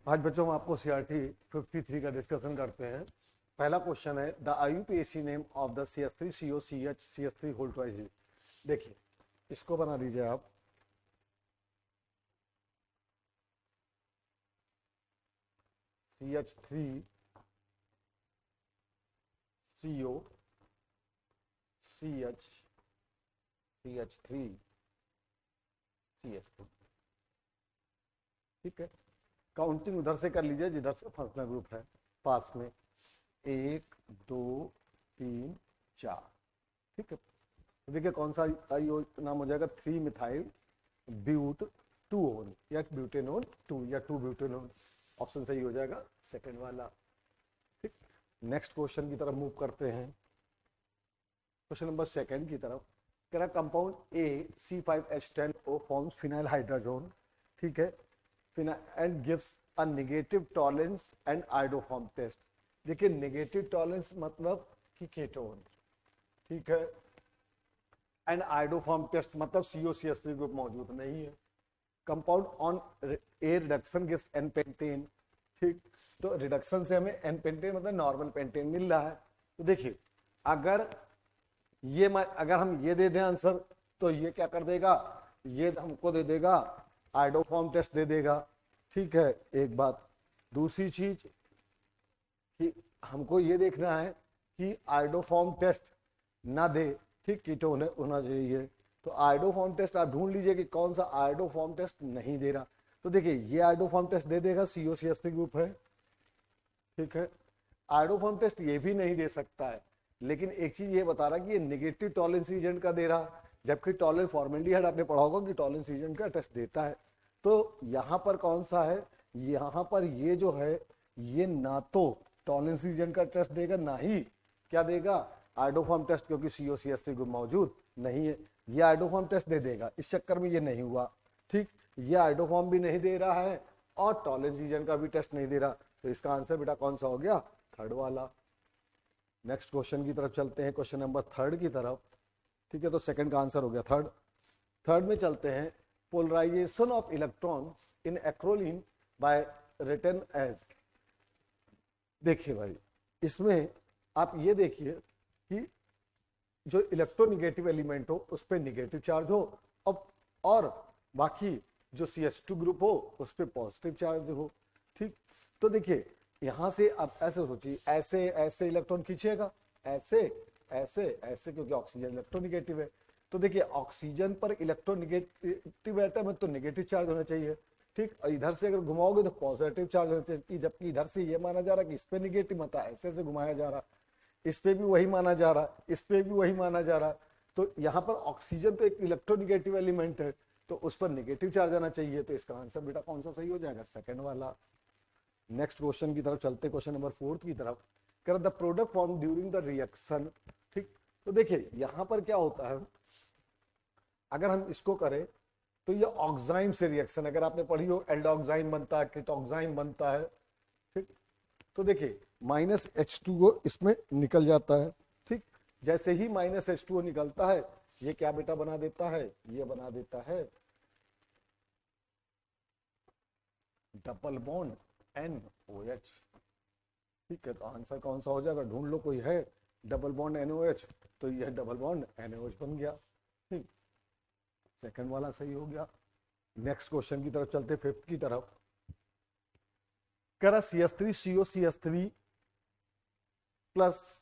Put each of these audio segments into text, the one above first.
आज बच्चों हम आपको सीआरटी 53 का डिस्कशन करते हैं। पहला क्वेश्चन है the IUPAC name of the CS3 COCH CS3 whole twice. देखिए इसको बना दीजिए आप। CH3 CO CH CH3 CS3। ठीक है, काउंटिंग उधर से कर लीजिए जिधर से फंक्शनल ग्रुप है पास में। 1 2 3 4। ठीक है, तो देखिए कौन सा नाम हो जाएगा, 3 मिथाइल ब्यूट 2 या ब्यूटेनोन 2 या 2 ब्यूटेनोन। ऑप्शन सही हो जाएगा सेकंड वाला। ठीक, नेक्स्ट क्वेश्चन की तरफ मूव करते हैं। क्वेश्चन नंबर सेकंड की तरफ कह रहा compound AC5H10O forms phenyl hydrazone. ठीक है, and gives a negative Tollens and iodoform test. देखिए नेगेटिव टॉलरेंस मतलब कि कीटोन। ठीक है, एंड आयोडोफॉर्म टेस्ट मतलब COCH3 ग्रुप मौजूद नहीं है। Compound on A reduction gives an pentane. ठीक, तो रिडक्शन से हमें एन पेंटेन मतलब नॉर्मल पेंटेन मिल रहा है। तो देखिए अगर हम ये दे दें आंसर तो ये क्या कर देगा, ये हमको दे देगा आयोडोफॉर्म टेस्ट दे देगा। ठीक है, एक बात। दूसरी चीज कि हमको ये देखना है कि आयोडोफॉर्म टेस्ट ना दे, ठीक, कीटोन होना चाहिए। तो आयोडोफॉर्म टेस्ट आप ढूंढ लीजिए कि कौन सा आयोडोफॉर्म टेस्ट नहीं दे रहा। तो देखिए ये आयोडोफॉर्म टेस्ट दे देगा, COCH3 ग्रुप है। ठीक है, आयोडोफॉर्म टेस्ट ये भी नहीं दे सकता है, लेकिन एक चीज ये बता रहा कि ये नेगेटिव टॉलरेंस एजेंट का दे रहा, जबकि टॉलरेंस फॉर्मेल्डिहाइड आपने पढ़ा होगा कि टॉलरेंस एजेंट का टेस्ट देता है। तो यहाँ पर कौन सा है, यहाँ पर ये जो है ये ना तो टॉलरेंस एजेंट का टेस्ट देगा ना ही क्या देगा आयोडोफॉर्म टेस्ट, क्योंकि COCH3 ग्रुप मौजूद नहीं है। ये आयोडोफॉर्म टेस्ट दे देगा, इस चक्कर में ये नहीं हुआ। ठीक, ये आयोडोफॉर्म भी नहीं दे रहा है और टॉलरेंस एजेंट का भी टेस्ट नहीं दे रहा। तो इसका आंसर बेटा कौन सा हो गया, थर्ड वाला। नेक्स्ट क्वेश्चन की तरफ चलते हैं, क्वेश्चन नंबर थर्ड की तरफ। ठीक है, तो सेकंड का आंसर हो गया थर्ड। थर्ड में चलते हैं, polarization of electrons in acrolein by written as. देखिए भाई इसमें आप ये देखिए कि जो इलेक्ट्रोनिगेटिव एलिमेंट हो उस पर निगेटिव चार्ज हो और बाकी जो CH2 ग्रुप हो उस पर पॉजिटिव चार्ज हो। ठीक, तो देखिए यहां से आप ऐसे सोचिए, ऐसे ऐसे इलेक्ट्रॉन खींचेगा, ऐसे ऐसे ऐसे, क्योंकि ऑक्सीजन इलेक्ट्रोनिगेटिव है। तो देखिए ऑक्सीजन पर इलेक्ट्रोनिगेटिव एटम है तो नेगेटिव चार्ज होना चाहिए। ठीक, और इधर से अगर घुमाओगे तो पॉजिटिव चार्ज होना चाहिए, जबकि इधर से ये माना जा रहा है कि इस पे निगेटिव मत, ऐसे से घुमाया जा रहा, इस पे भी वही माना जा रहा, इस पे भी वही माना जा रहा। तो यहाँ पर ऑक्सीजन तो एक इलेक्ट्रोनिगेटिव एलिमेंट है तो उस पर नेगेटिव चार्ज आना चाहिए। तो इसका आंसर बेटा कौन सा सही हो जाएगा, सेकंड वाला। नेक्स्ट क्वेश्चन की तरफ चलते, क्वेश्चन नंबर फोर्थ की तरफ। कर the product form during the reaction. ठीक, तो देखिए यहां पर क्या होता है, अगर हम इसको करें तो ये ऑक्साइम से रिएक्शन, अगर आपने पढ़ी हो एल्डोक्साइम बनता है, कीटोक्साइम बनता है। ठीक, तो देखिए -H2O इसमें निकल जाता है। ठीक, जैसे ही -H2O निकलता है ये क्या बेटा बना देता है, ये बना देता है डबल बॉन्ड NOH। ठीक है, तो आंसर कौन सा हो जाएगा, ढूंढ लो, कोई है डबल बॉन्ड NOH, तो यह डबल बॉन्ड NOH बन गया। ठीक, सेकंड वाला सही हो गया। नेक्स्ट क्वेश्चन की तरफ चलते, फिफ्थ की तरफ। कह रहा CH3 COCH3 प्लस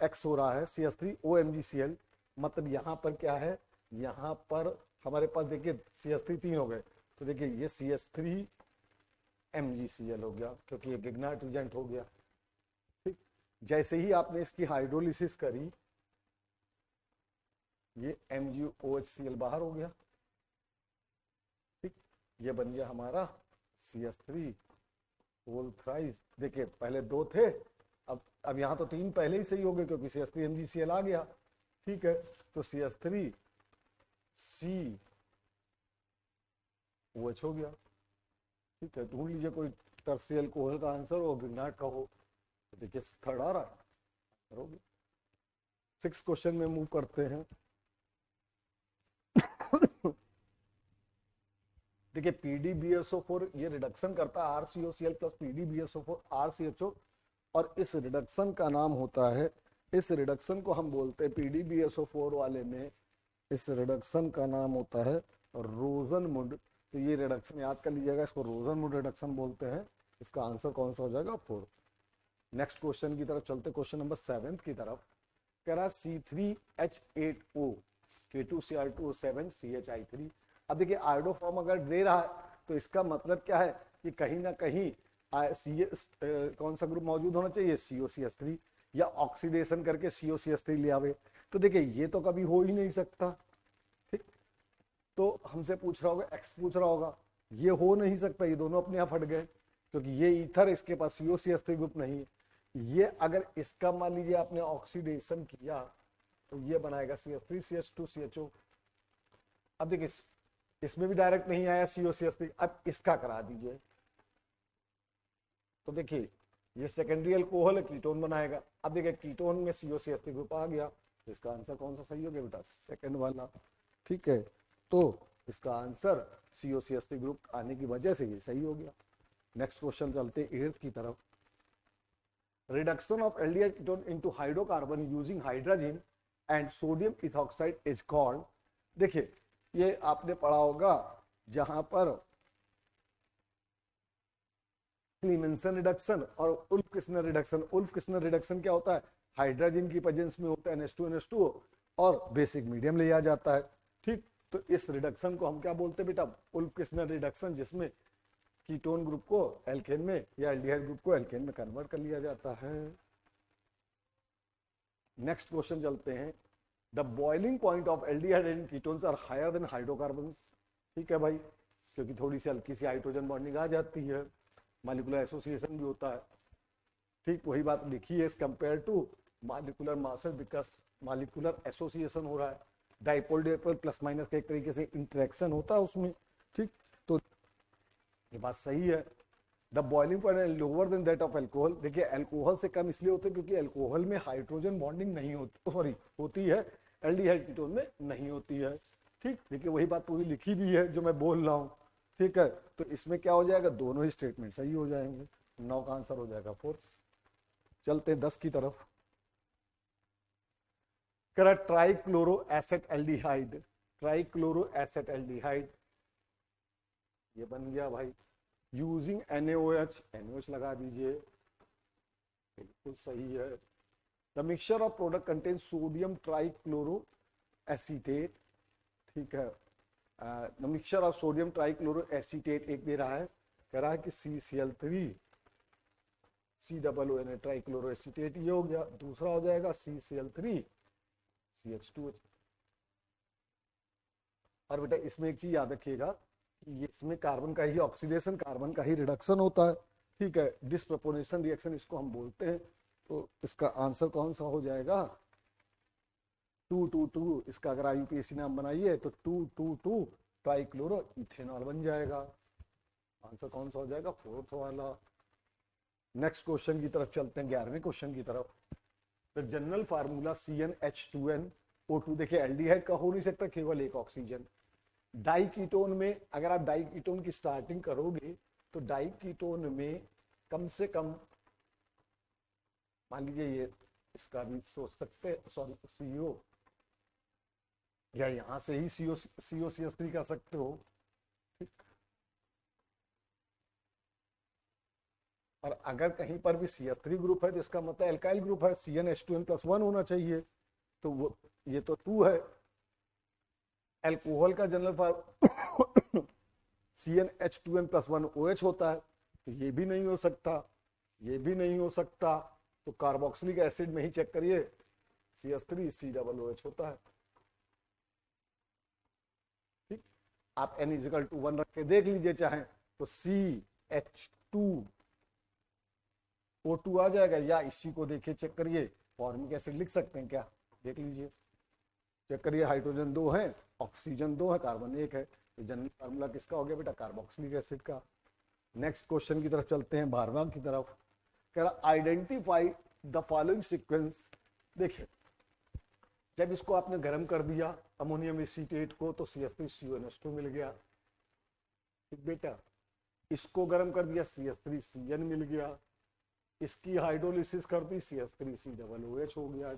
X हो रहा है, CH3 OMgCl, मतलब यहां पर क्या है, यहां पर हमारे पास देखिए CH3 तीन हो गए, तो देखिए ये CH3 MgCl हो गया क्योंकि ये गिग्नाइट एजेंट हो गया। ठीक, जैसे ही आपने इसकी हाइड्रोलिसिस करी ये MgOHCl बाहर हो गया। ठीक, ये बन गया हमारा CH3 होल थ्राइस। देखिए पहले दो थे, अब यहां तो तीन पहले ही सही हो गए क्योंकि CH3 MgCl आ गया। ठीक है, तो CH3 COH हो गया। ठीक है, ढूंढ लीजिए कोई टर्सियल कोहल का आंसर हो, गिग्नाइट का हो, तो देखिए थर्ड आ रहा है। सिक्स क्वेश्चन में मूव करते हैं। देखिए PDBSO4 ये रिडक्शन करता है RCOCl प्लस PDBSO4 RCHO, और इस रिडक्शन का नाम होता है, इस रिडक्शन को हम बोलते हैं PDBSO4 वाले में, इस रिडक्शन का नाम होता है रोजनमुड। तो ये रिडक्शन याद कर लीजिएगा, इसको रोजनमुड रिडक्शन बोलते हैं। इसका आंसर कौन सा हो जाएगा? 4। नेक्स्ट क्वेश्चन की तरफ चलते, क्वेश्चन नंबर 7 की तरफ। कह रहा C3H8O K2Cr2O7 CHI3। अब देखिए आयोडो फॉर्म अगर दे रहा है तो इसका मतलब क्या है कि कहीं ना कहीं कौन सा ग्रुप मौजूद होना चाहिए? COCH3, या ऑक्सीडेशन करके COCH3 ले आवे। तो देखिए ये तो कभी हो ही नहीं सकता, ठीक। तो हमसे पूछ रहा होगा, एक्स पूछ रहा होगा, ये हो नहीं सकता, ये दोनों अपने आप हट गए, क्योंकि ये ईथर, इसके पास COCH3 ग्रुप नहीं है। ये अगर इसका मान लीजिए आपने ऑक्सीडेशन किया तो ये बनाएगा CH3CH2CHO। अब देखिए इसमें भी डायरेक्ट नहीं आया COCH3, अब इसका करा दीजिए। तो देखिए ये सेकेंडरी अल्कोहल कीटोन बनाएगा। अब देखिए कीटोन में COCH3 ग्रुप आ गया, तो इसका आंसर कौन सा सही हो गया बेटा? सेकंड वाला, ठीक है। तो इसका आंसर COCH3 ग्रुप आने की वजह से ये सही हो गया। नेक्स्ट क्वेश्चन चलते 8th की तरफ। Reduction of aldehyde ketone into hydrocarbon using hydrogen and sodium ethoxide is called. देखिए ये आपने पढ़ा होगा जहां पर क्लीमेंसन रिडक्शन और Wolff Kishner reduction. Wolff Kishner reduction क्या होता है? हाइड्रोजन की प्रेजेंस में होता है NH2NH2 और बेसिक मीडियम ले आ जाता है, ठीक। तो इस रिडक्शन को हम क्या बोलते हैं बेटा? उल्फ किस्नर रिडक्शन, जिसमें कीटोन ग्रुप को एल्केन में या एल्डिहाइड ग्रुप को एल्केन में कन्वर्ट कर लिया जाता है। नेक्स्ट क्वेश्चन चलते हैं। The boiling point of aldehyde and ketones are higher than hydrocarbons. ठीक है भाई, क्योंकि थोड़ी सी हल्की सी हाइड्रोजन बॉन्डिंग आ जाती है, मॉलिक्यूलर एसोसिएशन भी होता है, ठीक। वही बात लिखी है, as compare to molecular masses, because molecular association हो रहा है, डाइपोल डाइपोल प्लस माइनस का एक तरीके से इंटरेक्शन होता है उसमें, ठीक। तो ये बात सही है। The boiling point lower than that of alcohol. देखिए अल्कोहल से कम इसलिए होते हैं क्योंकि अल्कोहल में हाइड्रोजन बॉन्डिंग नहीं होती, सॉरी होती है, एल्डिहाइड कीटोन में नहीं होती है, ठीक। देखिए वही बात पूरी लिखी भी है जो मैं बोल रहा हूँ, ठीक है। तो इसमें क्या हो जाएगा? दोनों ही स्टेटमेंट सही हो जाएंगे। 9 का आंसर हो जाएगा 4। चलते 10 की तरफ। करा trichloro asset aldehyde. Trichloro asset aldehyde ये बन गया भाई यूजिंग NaOH। NaOH लगा दीजिए, बिल्कुल सही है। The mixture of product contain sodium trichloro acetate, ठीक है। The mixture of sodium trichloro acetate एक दे रहा है, कह रहा है कि CCl3 COONA ट्राइक्लोरो एसीटेट, ये हो गया। दूसरा हो जाएगा CCl3 CH2। और बेटा इसमें एक चीज याद रखिएगा, इसमें कार्बन का ही ऑक्सीडेशन, कार्बन का ही रिडक्शन होता है, ठीक है। डिस्प्रपोर्शनल रिएक्शन इसको हम बोलते हैं। तो इसका आंसर कौन सा हो जाएगा? 222। इसका अगर IUPAC नाम बनाइए तो 222 ट्राइक्लोरो इथेनॉल बन जाएगा। आंसर कौन सा हो जाएगा? 4th वाला। नेक्स्ट क्वेश्चन की तरफ चलते हैं, 11वें क्वेश्चन की तरफ। The general formula CnH2nO2। देखिए एल्डिहाइड का हो नहीं सकता, केवल एक ऑक्सीजन। डाई कीटोन में अगर आप डाई कीटोन की स्टार्टिंग करोगे तो डाई कीटोन में कम से कम, मान लीजिए ये इसका भी सोच सकते हैं, सॉरी CO, या यहां से ही COCH3 कर सकते हो, ठीक। और अगर कहीं पर भी CH3 ग्रुप है तो इसका मतलब एल्काइल ग्रुप है, CnH2n+1 होना चाहिए। तो वो ये तो 2 है। अल्कोहल का जनरल फॉर्म CnH2n+1 OH होता है, तो ये भी नहीं हो सकता, ये भी नहीं हो सकता। तो कार्बोक्सिलिक एसिड में ही चेक करिए, CH3 COOH होता है, ठीक। आप N=1 रख के देख लीजिए चाहे तो CH2O2 आ जाएगा, या इसी को देखिए चेक करिए, फॉर्मिक एसिड लिख सकते हैं क्या? देख लीजिए, चेक करिए, हाइड्रोजन 2 है, ऑक्सीजन 2 है, कार्बन 1 है। तो जनरल फार्मूला किसका हो गया बेटा? कार्बोक्सिलिक एसिड का। नेक्स्ट क्वेश्चन की तरफ चलते हैं, 12वां की तरफ। कह रहा आइडेंटिफाई द फॉलोइंग सीक्वेंस। देखिए जब इसको आपने गर्म कर दिया अमोनियम एसीटेट को तो CH3CONH2 मिल गया, ठीक बेटा, इसको गर्म कर दिया CH3CN मिल गया, इसकी हाइड्रोलिसिस कर दी CH3C OH हो गया।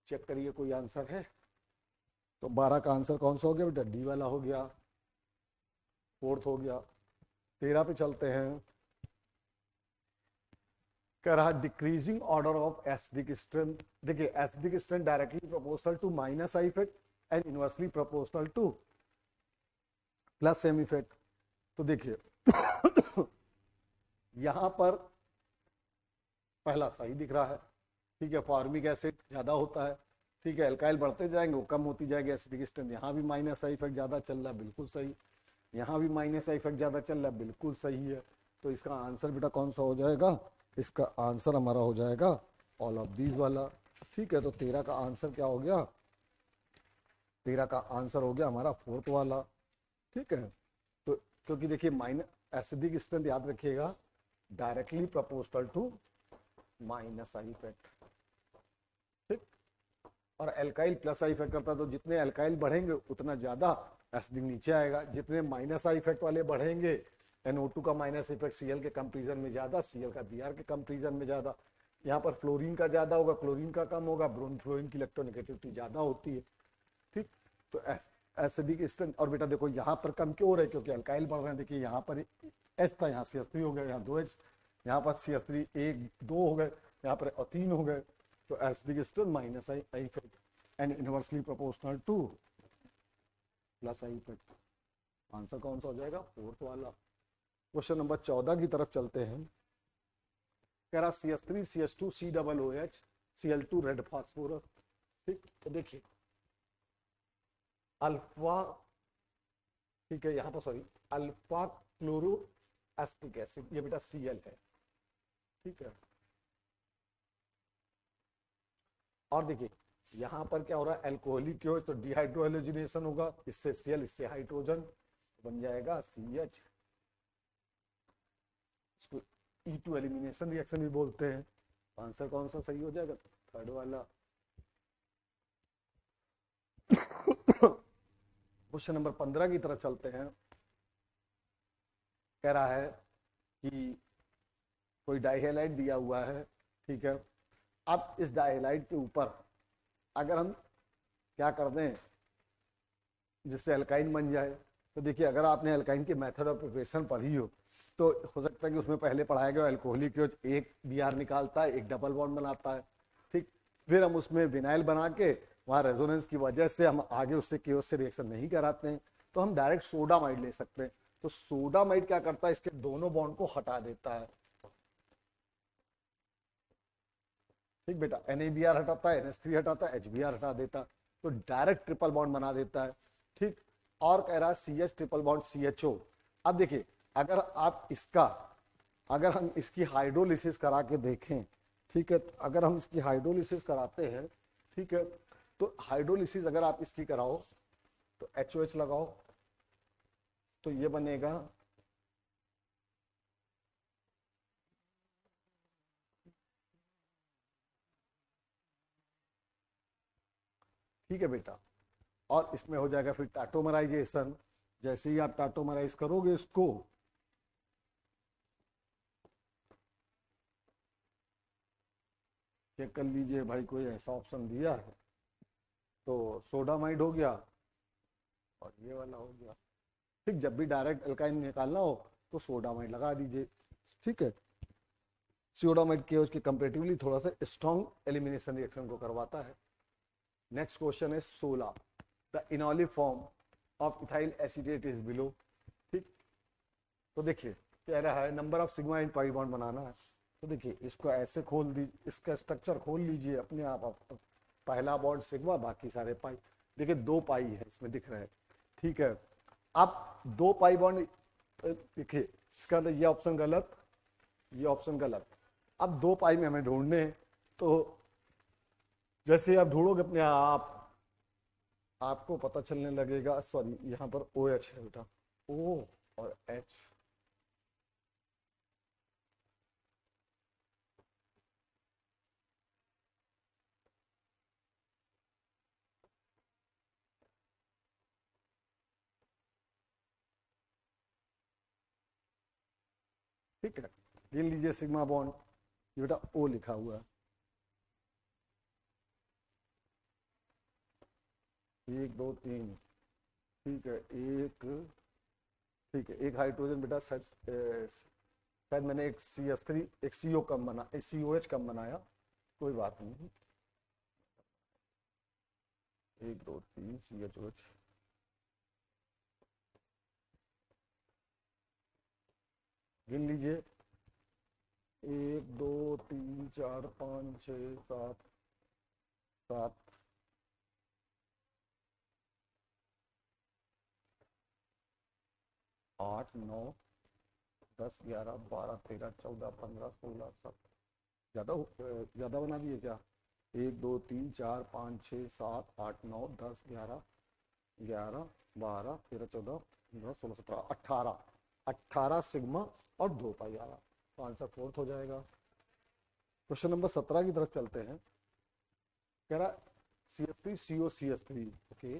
चेक करिए कोई आंसर है? तो 12 का आंसर कौन सा हो गया बेटा? डी वाला हो गया, फोर्थ हो गया। 13 पे चलते हैं। कह रहा decreasing order of acidic strength. देखिए acidic strength directly proportional to minus I effect and inversely proportional to plus same effect. तो देखिए यहां पर पहला सही दिख रहा है, ठीक है, फॉर्मिक एसिड ज्यादा होता है, ठीक है, एल्काइल बढ़ते जाएंगे वो कम होती जाएगी एसिडिक स्ट्रेंथ। यहाँ भी माइनस आई इफेक्ट ज्यादा चल रहा है, बिल्कुल सही। यहाँ भी माइनस आई इफेक्ट ज्यादा चल रहा है, बिल्कुल सही है। तो इसका आंसर बेटा कौन सा हो जाएगा? इसका आंसर हमारा हो जाएगा ऑल ऑफ दीज वाला। ठीक है, तो 13 का आंसर क्या हो गया? 13 का आंसर हो गया हमारा फोर्थ वाला। ठीक है, तो क्योंकि देखिए माइनस एसिडिक स्ट्रेंथ याद रखिएगा directly proportional to minus I effect, ठीक। और एल्काइल प्लस आई इफेक्ट करता है, तो जितने एल्काइल बढ़ेंगे उतना ज्यादा एसिडिक नीचे आएगा, जितने माइनस आई इफेक्ट वाले बढ़ेंगे NO2 का माइनस इफेक्ट Cl के कंपेरिजन में ज्यादा, Cl का Br के कंपेरिजन में ज्यादा। यहाँ पर फ्लोरीन का ज्यादा होगा, क्लोरीन का कम होगा, फ्लोरीन की इलेक्ट्रोनेगेटिविटी ज्यादा होती है, ठीक। तो एसिडिक स्ट्रेंथ, और बेटा देखो यहाँ पर कम क्यों हो रहा है? क्योंकि अल्काइल बढ़ रहे हैं। देखिए यहाँ पर H था, यहाँ CH3 हो गया, यहाँ 2H, यहाँ पर CH3 1 2 हो गए, यहाँ पर 3 हो गए। तो acidic strength minus I effect and inversely proportional to plus I effect. Answer कौन सा हो जाएगा? फोर्थ वाला। क्वेश्चन नंबर 14 की तरफ चलते हैं। कह रहा CH3 CH2 COOH Cl2 red phosphorus, ठीक। तो देखिए अल्फा, ठीक है, यहाँ पर sorry alpha chloro acetic acid, ये बेटा Cl है, ठीक है। और देखिए यहां पर क्या हो रहा है? अल्कोहलिक क्यों? तो डिहाइड्रोहेलोजिनेशन होगा, इससे Cl, इससे हाइड्रोजन बन जाएगा CH। इसको E2 एलिमिनेशन रिएक्शन भी बोलते हैं। आंसर कौन सा सही हो जाएगा? थर्ड वाला। क्वेश्चन नंबर 15 की तरफ चलते हैं। कह रहा है कि कोई डाइहेलाइड दिया हुआ है, ठीक है। अब इस डाइहेलाइड के ऊपर अगर हम क्या कर दें जिससे एल्काइन बन जाए, तो देखिए अगर आपने एल्काइन के मेथड ऑफ प्रिपरेशन पढ़ी हो तो हो सकता है कि उसमें पहले पढ़ाया गया अल्कोहलिक एक Br निकालता है, एक डबल बॉन्ड बनाता है, ठीक। फिर हम उसमें विनाइल बना के वहाँ रेजोनेंस की वजह से हम आगे उससे केओस से रिएक्शन नहीं कराते हैं, तो हम डायरेक्ट सोडामाइड ले सकते हैं। तो सोडामाइड क्या करता है? इसके दोनों बॉन्ड को हटा देता है, ठीक बेटा। NaBr हटाता है, NH3 हटाता है, HBr हटा देता है, तो डायरेक्ट ट्रिपल बॉन्ड बना देता है, ठीक। और कह रहा है CH ट्रिपल बॉन्ड CHO। अब देखिए अगर आप इसका, अगर हम इसकी हाइड्रोलिसिस करा के देखें, ठीक है, अगर हम इसकी हाइड्रोलिसिस कराते हैं, ठीक है, तो हाइड्रोलिसिस अगर आप इसकी कराओ तो HOH लगाओ तो ये बनेगा ठीक है बेटा। और इसमें हो जाएगा फिर टाटोमराइजेशन। जैसे ही आप टाटोमराइज करोगे इसको, चेक कर लीजिए भाई कोई ऐसा ऑप्शन दिया है तो सोडामाइड हो गया और ये वाला हो गया, ठीक। जब भी डायरेक्ट अल्काइन निकालना हो तो सोडामाइड लगा दीजिए, ठीक है। सोडामाइड के उसके कंपेरेटिवली थोड़ा सा स्ट्रॉन्ग एलिमिनेशन रिएक्शन को करवाता है। नेक्स्ट क्वेश्चन है 16। The enolic form of ethyl acetate is below, ठीक। तो देखिए कह रहा है नंबर ऑफ सिग्मा इन पाई बॉन्ड बनाना है। तो देखिए इसको ऐसे खोल दीजिए, इसका स्ट्रक्चर खोल लीजिए अपने आप। पहला बॉन्ड सिग्मा, बाकी सारे पाई। देखिए 2 पाई है इसमें दिख रहे हैं, ठीक है। अब 2 पाई बॉन्ड, देखिए इसका अंदर ये ऑप्शन गलत, ये ऑप्शन गलत। अब 2 पाई में हमें ढूंढने हैं, तो जैसे आप ढूंढोगे अपने आप आपको पता चलने लगेगा। सॉरी यहाँ पर OH है बेटा, O और H, ठीक है, गिन लीजिए सिग्मा बॉन्ड, ये बेटा ओ लिखा हुआ है, 1 2 3, ठीक है, एक हाइड्रोजन बेटा शायद मैंने एक CH3 एक CO कम बना, एक COH कम बनाया, कोई बात नहीं, 1 2 3 CHOH, गिन लीजिए 1 2 3 4 5 6 7 8 9 10 11 12 13 14 15 16 17, ज़्यादा बना दिए क्या? 1 2 3 4 5 6 7 8 9 10 11 11 12 13 14 15 16 17 18, 18 सिग्मा और 2 पाई आ रहा, तो आंसर 4th हो जाएगा। क्वेश्चन नंबर 17 की तरफ चलते हैं। कह रहा CF3COCH3 okay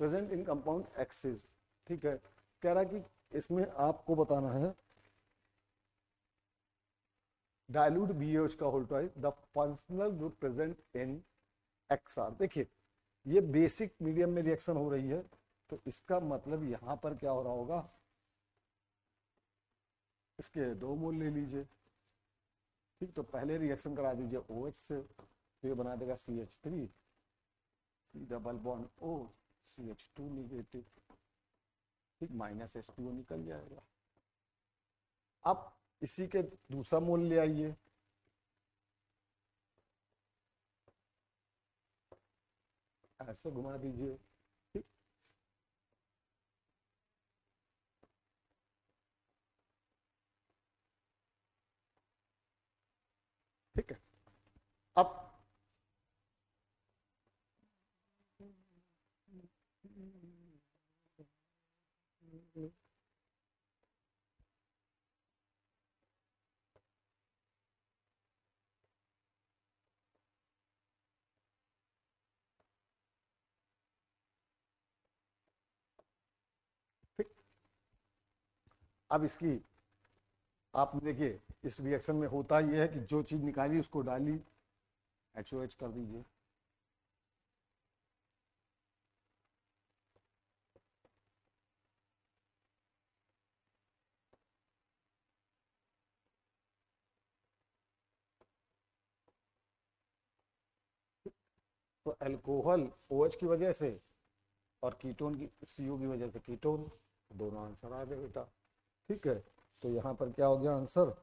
present in compound X is, ठीक है, कह रहा कि इसमें आपको बताना है डाइल्यूट BaOH का whole twice the functional group present in XR। देखिए ये बेसिक मीडियम में रिएक्शन हो रही है, तो इसका मतलब यहां पर क्या हो रहा होगा, इसके 2 मोल ले लीजिए, ठीक, तो पहले रिएक्शन करा दीजिए OH से, तो ये बना देगा CH3 C double bond O CH2 negative, ठीक, माइनस H2O निकल जाएगा। अब इसी के दूसरा मोल ले आइए, ऐसे घुमा दीजिए, ठीक, ठीक है। अब ठीक, अब इसकी आप देखिए इस रिएक्शन में होता ये है कि जो चीज निकाली उसको डाली, HOH कर दीजिए, तो अल्कोहल OH की वजह से और कीटोन की CO की वजह से कीटोन, दोनों आंसर आ गए बेटा, ठीक है। तो यहाँ पर क्या हो गया आंसर,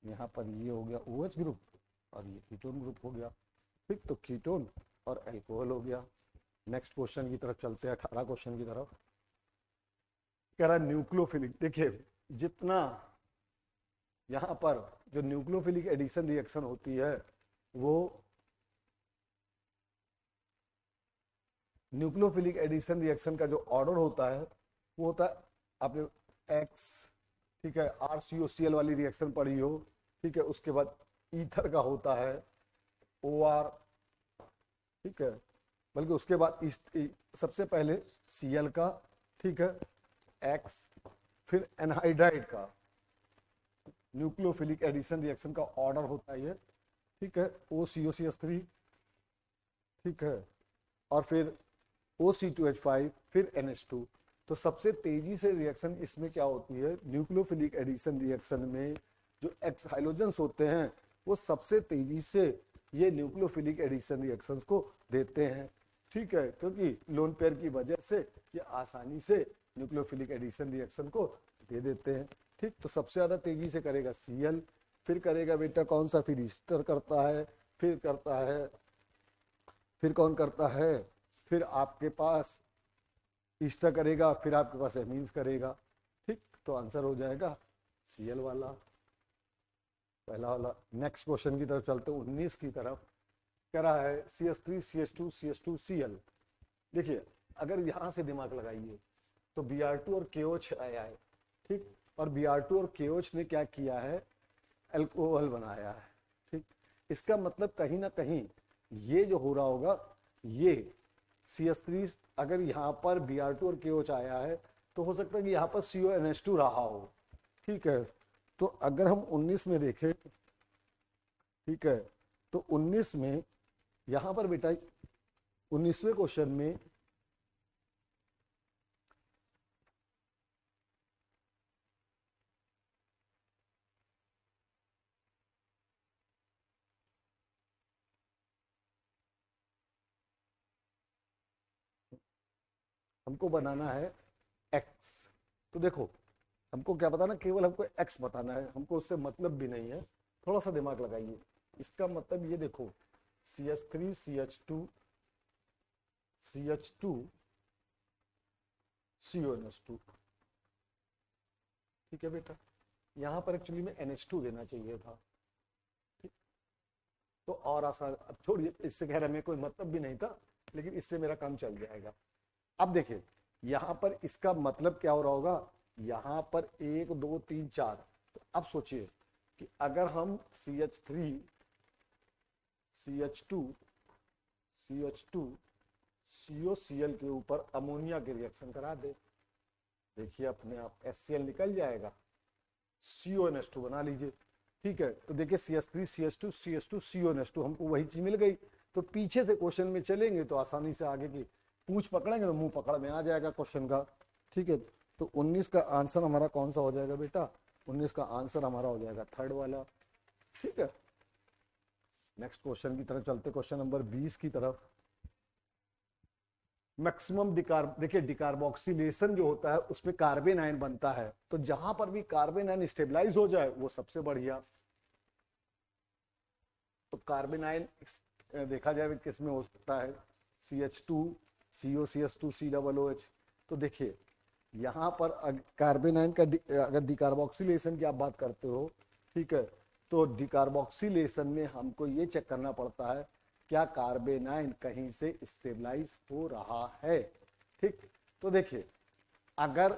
यहाँ पर ये हो गया OH ग्रुप और ये कीटोन ग्रुप हो गया, ठीक, तो कीटोन और अल्कोहल हो गया। नेक्स्ट क्वेश्चन की तरफ चलते हैं, 18 क्वेश्चन की तरफ। कह रहा है न्यूक्लियोफिलिक, देखिए जितना यहाँ पर जो न्यूक्लियोफिलिक एडिशन रिएक्शन होती है वो न्यूक्लियोफिलिक एडिशन रिएक्शन का जो ऑर्डर होता है वो होता है, आपने एक्स, ठीक है, RCOCl वाली रिएक्शन पढ़ी हो, ठीक है, उसके बाद ईथर का होता है OR, ठीक है, बल्कि उसके बाद सबसे पहले Cl का, ठीक है, X, फिर एनहाइड्राइड का, न्यूक्लियोफिलिक एडिशन रिएक्शन का ऑर्डर होता है ये, ठीक है, OCOCH3, ठीक है, और फिर OC2H5, फिर NH2। तो सबसे तेजी से रिएक्शन इसमें क्या होती है, न्यूक्लियोफिलिक एडिशन रिएक्शन में जो एक्स हाइड्रोजन्स होते हैं वो सबसे तेजी से ये न्यूक्लियोफिलिक एडिशन रिएक्शंस को देते हैं, ठीक है, क्योंकि लोन पेयर की वजह से ये आसानी से न्यूक्लियोफिलिक एडिशन रिएक्शन को दे देते हैं, ठीक। तो सबसे ज्यादा तेजी से करेगा Cl, फिर करेगा बेटा कौन सा, फिर ईस्टर करता है, फिर करता है, फिर कौन करता है, फिर आपके पास ईस्टर करेगा, फिर आपके पास एमीन्स करेगा, ठीक, तो आंसर हो जाएगा Cl वाला, पहला वाला। नेक्स्ट क्वेश्चन की तरफ चलते हैं, 19 की तरफ। कह रहा है CH3 CH2 CH2 Cl। देखिए अगर यहां से दिमाग लगाइए तो Br2 और KOH आया है, ठीक, और Br2 और KOH ने क्या किया है, अल्कोहल बनाया है, ठीक। इसका मतलब कहीं ना कहीं ये जो हो रहा होगा, ये CH3 अगर यहाँ पर Br2 और KOH आया है तो हो सकता है कि यहाँ पर CONH2 रहा हो। ठीक है, तो अगर हम 19 में देखें, ठीक है, तो 19 में यहाँ पर बेटा 19वें क्वेश्चन में हमको बनाना है एक्स। तो देखो हमको क्या बताना, केवल हमको एक्स बताना है, हमको उससे मतलब भी नहीं है। थोड़ा सा दिमाग लगाइए, इसका मतलब ये देखो CH3 CH2 CH2 CONH2। ठीक है बेटा, यहाँ पर एक्चुअली में NH2 देना चाहिए था। ठीक, तो और आसान, अब छोड़िए, इससे कह रहा मैं कोई मतलब भी नहीं था, लेकिन इससे मेरा काम चल जाएगा। अब देखिए यहां पर इसका मतलब क्या हो रहा होगा, यहां पर 1 2 3 4। तो अब सोचिए कि अगर हम CH3 CH2 CH2 COCl के ऊपर अमोनिया के रिएक्शन करा दे, देखिए अपने आप HCl निकल जाएगा, CONH2 बना लीजिए। ठीक है, तो देखिए CH3 CH2 CH2 CONH2 हमको वही चीज मिल गई। तो पीछे से क्वेश्चन में चलेंगे तो आसानी से आगे की पूछ पकड़ेंगे तो मुंह पकड़ में आ जाएगा क्वेश्चन का। ठीक है, तो 19 का आंसर हमारा कौन सा हो जाएगा बेटा, 19 का आंसर हमारा हो जाएगा थर्ड वाला। ठीक है, नेक्स्ट क्वेश्चन की तरफ चलते, क्वेश्चन नंबर 20 की तरफ। मैक्सिमम देखिए डिकार्बोक्सिलेशन जो होता है उसमें कार्बन आयन बनता है, तो जहां पर भी कार्बन आयन स्टेबलाइज हो जाए वो सबसे बढ़िया। तो कार्बन आयन देखा जाए किस में हो सकता है, CH2 COCH2 COOH। तो देखिए यहाँ पर कार्बन आयन का अगर डिकार्बोक्सिलेशन की आप बात करते हो, ठीक है, तो डिकार्बोक्सिलेशन में हमको ये चेक करना पड़ता है क्या कार्बन आयन कहीं से स्टेबलाइज हो रहा है। ठीक, तो देखिए अगर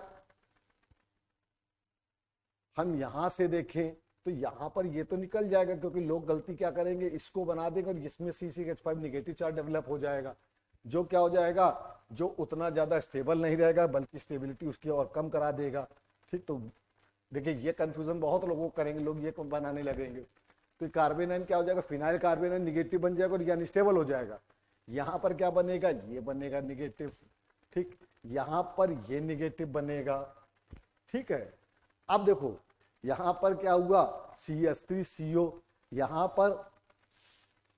हम यहां से देखें तो यहां पर ये तो निकल जाएगा, क्योंकि लोग गलती क्या करेंगे, इसको बना देंगे और इसमें CH5 नेगेटिव चार्ज डेवलप हो जाएगा, जो क्या हो जाएगा, जो उतना ज्यादा स्टेबल नहीं रहेगा बल्कि स्टेबिलिटी उसकी और कम करा देगा। ठीक, तो देखिए ये कंफ्यूजन बहुत लोगों को करेंगे, लोग ये बनाने लगेंगे। तो कार्बन आयन क्या हो जाएगा, फिनाइल कार्बन आयन निगेटिव बन जाएगा और ये अनस्टेबल हो जाएगा। यहाँ पर क्या बनेगा, ये बनेगा निगेटिव। ठीक, यहाँ पर ये निगेटिव बनेगा। ठीक है, अब देखो यहां पर क्या हुआ, CH3CO, यहां पर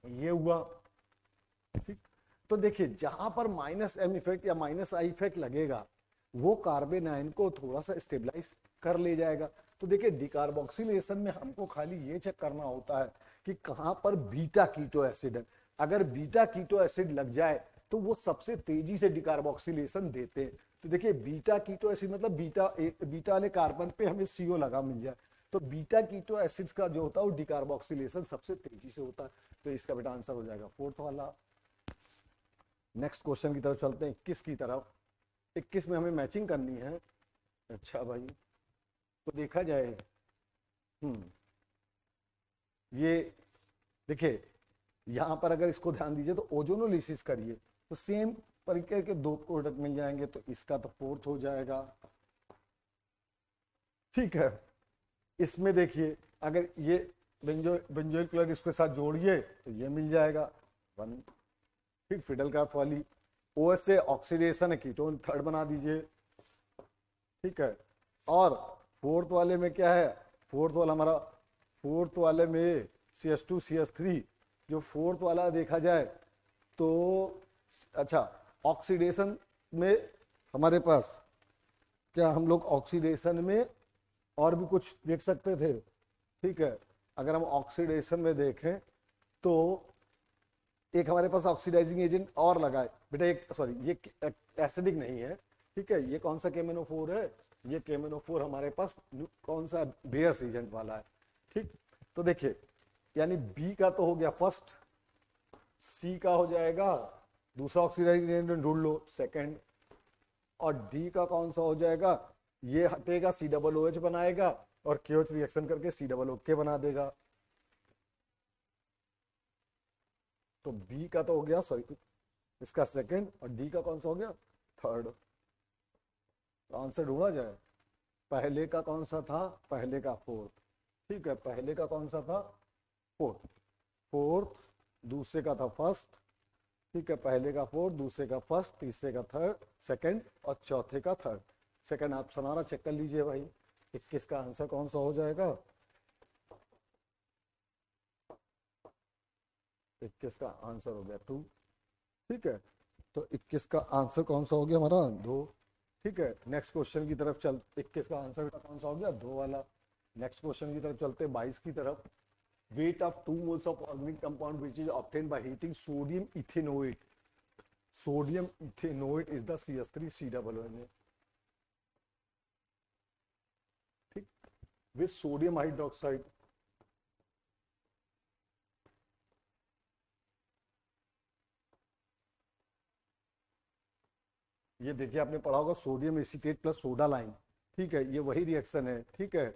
ये हुआ। ठीक, तो देखिए जहां पर -M इफेक्ट या -I इफेक्ट लगेगा वो कार्बन आयन को थोड़ा सा स्टेबलाइज कर ले जाएगा। तो देखिए डिकार्बोक्सिलेशन में हमको खाली ये चेक करना होता है कि कहां पर बीटा कीटो एसिड है। अगर बीटा कीटो एसिड लग जाए तो वो सबसे तेजी से डिकार्बोक्सिलेशन देते हैं। तो देखिए बीटा कीटो एसिड मतलब बीटा वाले कार्बन पे हमें CO लगा मिल जाए, तो बीटा कीटो एसिड्स का जो होता है वो डिकार्बोक्सिलेशन सबसे तेजी से होता है। तो इसका बेटा आंसर हो जाएगा फोर्थ वाला। नेक्स्ट क्वेश्चन की तरफ चलते हैं, 21 की तरफ। 21 में हमें मैचिंग करनी है। अच्छा भाई, तो देखा जाए ये देखिए यहां पर अगर इसको ध्यान दीजिए तो ओजोनोलिसिस करिए तो सेम तरीके के दो प्रोडक्ट मिल जाएंगे, तो इसका तो फोर्थ हो जाएगा। ठीक है, इसमें देखिए अगर ये बेंजोइल क्लोराइड इसके साथ जोड़िए तो ये मिल जाएगा 1। ठीक, फिडल क्राफ्ट वाली OH से ऑक्सीडेशन है, कीटोन थर्ड बना दीजिए। ठीक है, और फोर्थ वाले में क्या है, फोर्थ वाले में CH2 CH3, जो फोर्थ वाला देखा जाए तो अच्छा ऑक्सीडेशन में हमारे पास क्या हम लोग ऑक्सीडेशन में और भी कुछ देख सकते थे। ठीक है, अगर हम ऑक्सीडेशन में देखें तो एक हमारे पास ऑक्सीडाइजिंग एजेंट और लगा है बेटा, एक सॉरी ये एसिडिक नहीं है। ठीक है, ये कौन सा KMnO4 है, ये KMnO4 हमारे पास कौन सा बेयर्स एजेंट वाला है। ठीक, तो देखिए यानी बी का तो हो गया फर्स्ट, सी का हो जाएगा दूसरा ऑक्सीडाइजिंग एजेंट ढूंढ लो सेकंड, और डी का कौन सा हो जाएगा, ये हटेगा COOH बनाएगा और KOH रिएक्शन करके COOK बना देगा। तो बी का तो हो गया सॉरी इसका सेकंड, और डी का कौन सा हो गया थर्ड। तो आंसर ढूंढा जाए। पहले का कौन सा था, पहले का फोर्थ, ठीक है, पहले का कौन सा था, फोर्थ, फोर्थ, दूसरे का था फर्स्ट, ठीक है, पहले का फोर्थ, दूसरे का फर्स्ट, तीसरे का थर्ड, सेकंड और चौथे का थर्ड। सेकंड आप सुनाना चेक कर लीजिए भाई, 21 का आंसर कौन सा हो जाएगा, 21 का आंसर हो गया 2, ठीक है, तो 21 का आंसर कौन सा हो गया हमारा 2, ठीक है। नेक्स्ट क्वेश्चन की तरफ चल, 21 का आंसर कौन सा हो गया 2 वाला। नेक्स्ट क्वेश्चन की तरफ चलते 22 की तरफ। Weight of 2 moles of organic compound which is obtained by heating sodium ethanoate, sodium ethanoate is the CH3COONA, ठीक, विद सोडियम हाइड्रोक्साइड। ये देखिए आपने पढ़ा होगा sodium acetate plus soda lime, ठीक है, ये वही रिएक्शन है, ठीक है,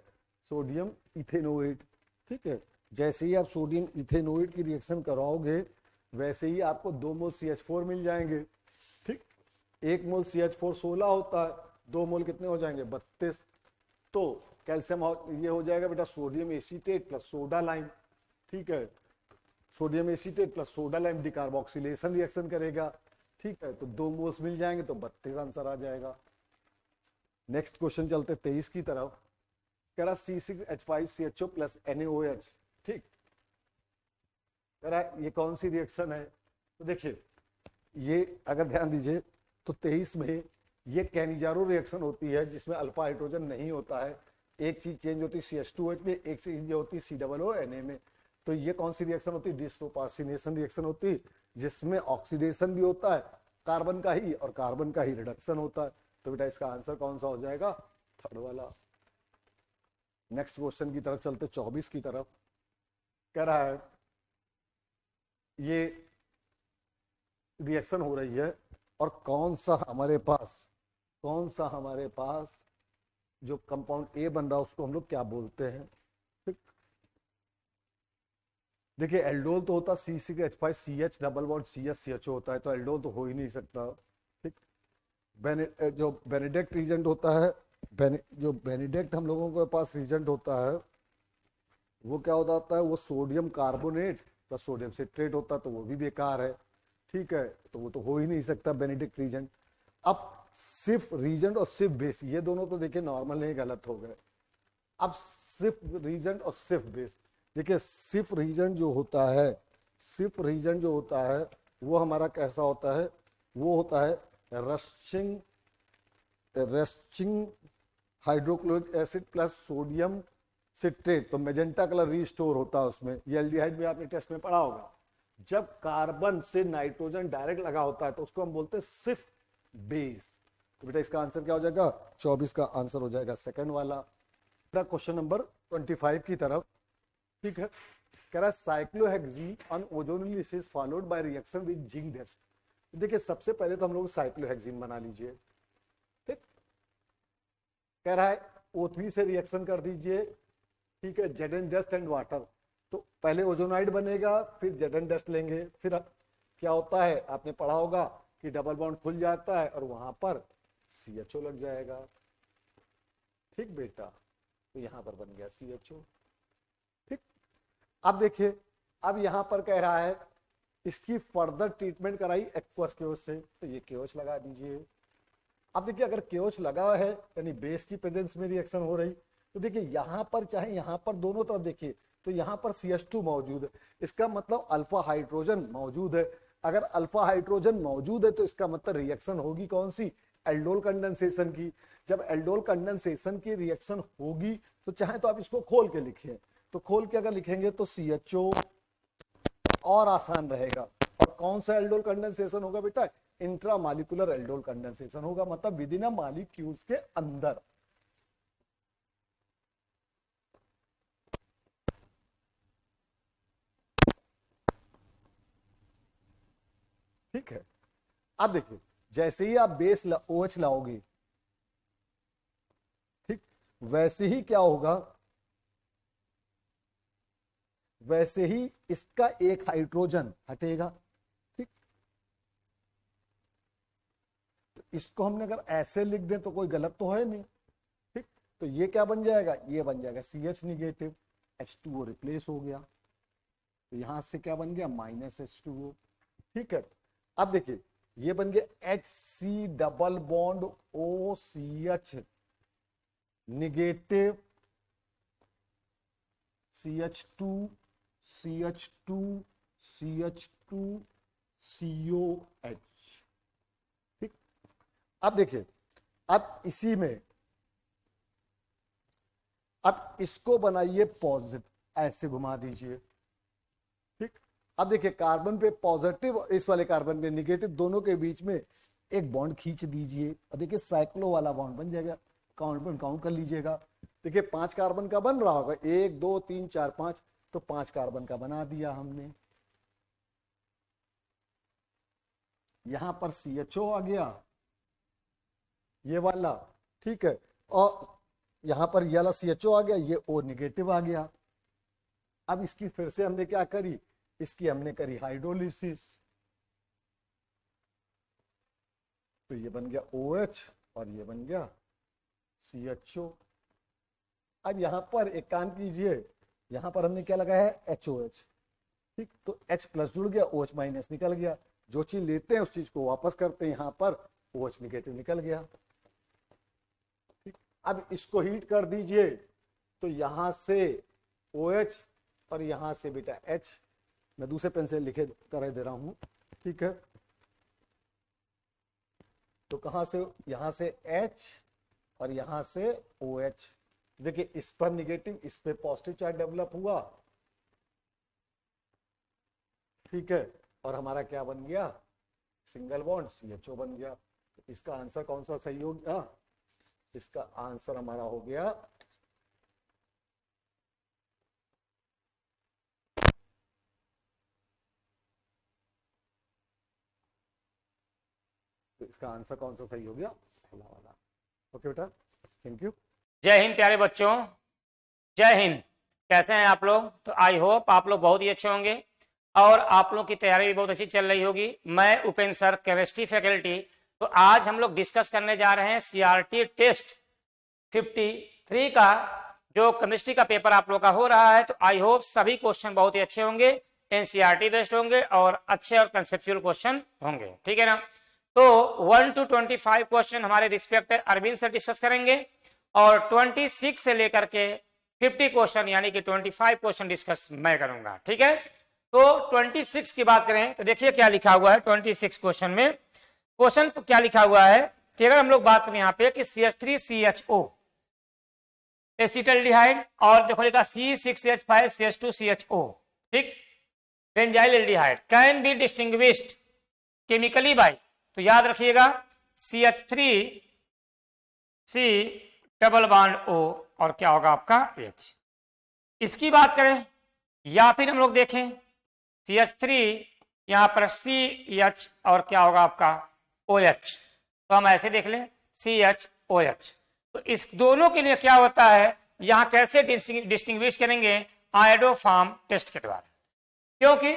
सोडियम इथेनोएट, ठीक है। जैसे ही आप सोडियम इथेनोएट की रिएक्शन कराओगे वैसे ही आपको 2 मोल CH4 मिल जाएंगे, ठीक, 1 मोल CH4 16 होता है, 2 मोल कितने हो जाएंगे 32, तो कैल्शियम ये हो जाएगा बेटा sodium acetate plus soda lime, ठीक है, sodium acetate plus soda lime decarboxylation reaction करेगा, ठीक है, तो 2 मोल्स मिल जाएंगे तो 32 आंसर आ जाएगा। नेक्स्ट क्वेश्चन चलते 23 की तरफ। कह रहा C6H5CHO प्लस NaOH, ठीक, कह रहा ये कौन सी रिएक्शन है, तो देखिए ये अगर ध्यान दीजिए तो 23 में ये कैनिजारो रिएक्शन होती है जिसमें अल्फा हाइड्रोजन नहीं होता है, एक चीज चेंज होती है CH2OH में, एक चीज होती है COONA में, तो ये कौन सी रिएक्शन होती है, डिस्प्रोपोर्शनेशन रिएक्शन होती है जिसमें ऑक्सीडेशन भी होता है कार्बन का ही और कार्बन का ही रिडक्शन होता है, तो बेटा इसका आंसर कौन सा हो जाएगा, थर्ड वाला। नेक्स्ट क्वेश्चन की तरफ चलते 24 की तरफ। कह रहा है ये रिएक्शन हो रही है और कौन सा हमारे पास जो कंपाउंड ए बन रहा है उसको हम लोग क्या बोलते हैं, ठीक, देखिए एल्डोल तो होता C6H5CH डबल बॉन्ड CH होता है, तो एल्डोल तो हो ही नहीं सकता, ठीक, जो बेनेडिक्ट रीजेंट होता है, जो बेनेडिक्ट हम लोगों के पास रीजेंट होता है वो क्या होता है, वो sodium carbonate plus sodium citrate होता है, तो वो भी बेकार है, ठीक है, तो वो तो हो ही नहीं सकता बेनेडिक्ट रीजेंट। अब सिर्फ रीजेंट और सिर्फ बेस, ये दोनों तो देखिए नॉर्मल नहीं, गलत हो गए। अब सिर्फ रीजेंट और सिर्फ बेस, देखिए सिर्फ रीजेंट जो होता है, सिर्फ रीजेंट जो होता है वो हमारा कैसा होता है, वो होता है rusting hydrochloric acid plus sodium citrate, तो मेजेंटा कलर रीस्टोर होता है उसमें, ये एल्डिहाइड में आपने टेस्ट में पढ़ा होगा। जब कार्बन से नाइट्रोजन डायरेक्ट लगा होता है तो उसको हम बोलते हैं सिर्फ बेस, तो बेटा इसका आंसर क्या हो जाएगा, 24 का आंसर हो जाएगा सेकंड वाला। क्वेश्चन नंबर 25 की तरफ, ठीक है, कह रहा है cyclohexene on ozonolysis followed by reaction with zinc dust. देखिए सबसे पहले तो हम लोग साइक्लोहेक्सीन बना लीजिए, ठीक, कह रहा है O3 से रिएक्शन कर दीजिए, ठीक है, Zn डस्ट एंड वाटर, तो पहले ओजोनाइड बनेगा फिर Zn डस्ट लेंगे, फिर क्या होता है आपने पढ़ा होगा कि डबल बॉन्ड खुल जाता है और वहां पर CHO लग जाएगा, ठीक बेटा, तो यहां पर बन गया CHO, ठीक। अब देखिए अब यहां पर कह रहा है इसकी फर्दर ट्रीटमेंट कराई एक्वस केओच से, तो ये केओच लगा दीजिए। अब देखिए अगर केओच लगा है यानी बेस की प्रेजेंस में रिएक्शन हो रही, तो देखिए यहां पर चाहे यहां पर दोनों तरफ देखिए तो यहां पर CH2 मौजूद है, इसका मतलब अल्फा हाइड्रोजन मौजूद है। अगर अल्फा हाइड्रोजन मौजूद है तो इसका मतलब रिएक्शन होगी कौन सी, एल्डोल कंडेंसेशन की। जब एल्डोल कंडेंसेशन की रिएक्शन होगी तो चाहे तो आप इसको खोल के लिखिए, तो खोल के अगर लिखेंगे तो CHO और आसान रहेगा। और कौन सा एल्डोल कंडेंसेशन होगा बेटा, इंट्रामॉलिक्यूलर एल्डोल कंडेंसेशन होगा, मतलब विद इन अ मॉलिक्यूल्स के अंदर। ठीक है, अब देखिए जैसे ही आप बेस OH लाओगे, ठीक, वैसे ही क्या होगा, वैसे ही इसका एक हाइड्रोजन हटेगा, ठीक, तो इसको हमने अगर ऐसे लिख दें तो कोई गलत तो है नहीं, ठीक। तो ये क्या बन जाएगा, ये बन जाएगा CH निगेटिव, H2O रिप्लेस हो गया, तो यहां से क्या बन गया -H2O, ठीक है। अब देखिए ये बन गया HC double bond OCH negative CH2 CH2 CH2 COH, ठीक। अब देखिए, अब इसी में अब इसको बनाइए पॉजिटिव, ऐसे घुमा दीजिए, ठीक। अब देखिए कार्बन पे पॉजिटिव और इस वाले कार्बन पे निगेटिव, दोनों के बीच में एक बॉन्ड खींच दीजिए और देखिए साइक्लो वाला बॉन्ड बन जाएगा। काउंट कर लीजिएगा, देखिए 5 कार्बन का बन रहा होगा, 1 2 3 4 5, तो 5 कार्बन का बना दिया हमने। यहां पर CHO आ गया ये वाला, ठीक है, और यहां पर ये वाला CHO आ गया, ये O निगेटिव आ गया। अब इसकी फिर से हमने क्या करी, इसकी हमने करी हाइड्रोलिसिस, तो ये बन गया OH और ये बन गया CHO। अब यहां पर एक काम कीजिए, यहां पर हमने क्या लगाया है HOH, ठीक, तो H प्लस जुड़ गया, OH माइनस निकल गया, जो चीज लेते हैं उस चीज को वापस करते हैं, यहां पर OH निगेटिव निकल गया, ठीक। अब इसको हीट कर दीजिए, तो यहां से OH और यहां से बेटा H, मैं दूसरे पेन से लिखे कर दे रहा हूं, ठीक है। तो कहां से, यहां से H और यहां से OH, देखिए इस पर निगेटिव, इस पे पॉजिटिव चार्ज डेवलप हुआ, ठीक है, और हमारा क्या बन गया, सिंगल बॉन्ड CHO बन गया। तो इसका आंसर कौन सा सही हो गया, इसका आंसर हमारा हो गया तो इसका आंसर कौन सा सही हो गया, पहला वाला। ओके बेटा, थैंक यू। जय हिंद प्यारे बच्चों, जय हिंद। कैसे हैं आप लोग? तो आई होप आप लोग बहुत ही अच्छे होंगे और आप लोग की तैयारी भी बहुत अच्छी चल रही होगी। मैं उपेंद्र सर, केमिस्ट्री फैकल्टी। तो आज हम लोग डिस्कस करने जा रहे हैं CRT टेस्ट 53 का, जो केमिस्ट्री का पेपर आप लोग का हो रहा है। तो आई होप सभी क्वेश्चन बहुत ही अच्छे होंगे, NCERT बेस्ड होंगे और अच्छे और कंसेप्चुअल क्वेश्चन होंगे, ठीक है ना। तो 1 to 25 क्वेश्चन हमारे रिस्पेक्टेड अरविंद सर डिस्कस करेंगे और 26 से लेकर के 50 क्वेश्चन यानी कि 25 क्वेश्चन डिस्कस मैं करूंगा, ठीक है। तो 26 की बात करें तो देखिए क्या लिखा हुआ है 26 क्वेश्चन में। क्वेश्चन तो क्या लिखा हुआ है कि अगर हम लोग बात करें यहाँ पे कि CH3CHO एसिटाल्डिहाइड और देखो लिखा C6H5CH2CHO, ठीक, benzyl aldehyde can be distinguished chemically by, तो याद रखिएगा CH3C डबल बॉन्ड O और क्या होगा आपका H। इसकी बात करें या फिर हम लोग देखें CH3 यहां पर CH और क्या होगा आपका OH, तो हम ऐसे देख लें CHOH। तो इस दोनों के लिए क्या होता है, यहां कैसे डिस्टिंग्विश करेंगे, आयोडोफॉर्म टेस्ट के द्वारा, क्योंकि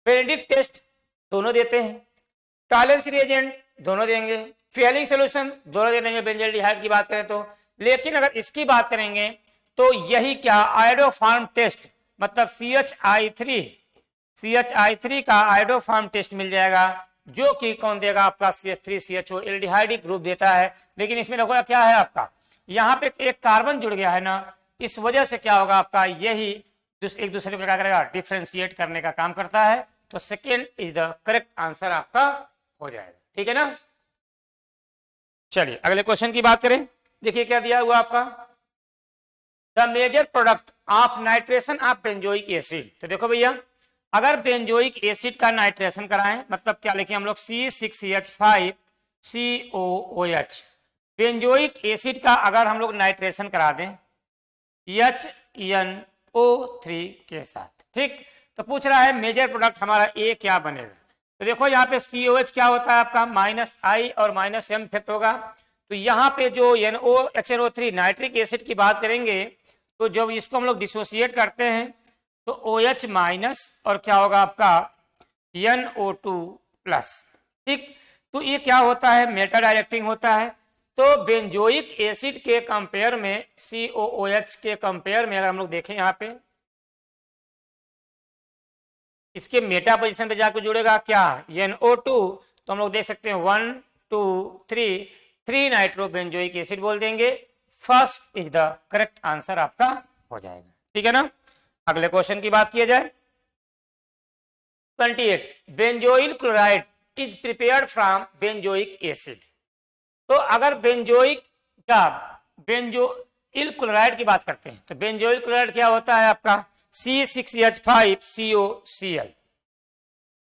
बेनेडिक्ट टेस्ट दोनों देते हैं, टॉलरेंस रिएजेंट दोनों देंगे, फेलिंग सोल्यूशन दोनों दे देंगे बेंजाइल्डिहाइड की बात करें तो। लेकिन अगर इसकी बात करेंगे तो यही क्या आयोडोफॉर्म टेस्ट, मतलब CH3 का आयोडोफॉर्म टेस्ट मिल जाएगा, जो कि कौन देगा आपका CH3CHO एल्डिहाइड ग्रुप देता है। लेकिन इसमें देखो क्या है आपका, यहाँ पे एक कार्बन जुड़ गया है ना, इस वजह से क्या होगा आपका, यही एक दूसरे को क्या करेगा, डिफ्रेंशिएट करने का काम करता है। तो second is the correct answer आपका हो जाएगा, ठीक है ना। चलिए अगले क्वेश्चन की बात करें, देखिए क्या दिया हुआ आपका, the major product of nitration of benzoic acid. तो देखो भैया, अगर बेंजोइक एसिड का नाइट्रेशन कराएं, मतलब क्या लिखे हम लोग C6H5COOH, बेंजोइक एसिड का अगर हम लोग नाइट्रेशन करा दें HNO3 के साथ, ठीक, तो पूछ रहा है मेजर प्रोडक्ट हमारा A क्या बनेगा। तो देखो यहाँ पे COH क्या होता है आपका -I और -M इफेक्ट होगा। तो यहाँ पे जो HNO3 नाइट्रिक एसिड की बात करेंगे, तो जब इसको हम लोग डिसोसिएट करते हैं तो OH माइनस और क्या होगा आपका NO2 प्लस, ठीक। तो ये क्या होता है, मेटा डायरेक्टिंग होता है। तो बेंजोइक एसिड के कंपेयर में, COOH के कंपेयर में अगर हम लोग देखें यहाँ पे, इसके मेटा पोजीशन पे जाकर जुड़ेगा क्या, NO2, तो हम लोग देख सकते हैं 1 2 3 नाइट्रोबेंजोइक एसिड बोल देंगे। First is the correct answer आपका हो जाएगा, ठीक है ना। अगले क्वेश्चन की बात किया जाए, 28, benzoyl chloride is prepared from benzoic acid. तो अगर बेंजोइल क्लोराइड की बात करते हैं तो बेंजोइल क्लोराइड क्या होता है आपका, C6H5COCl,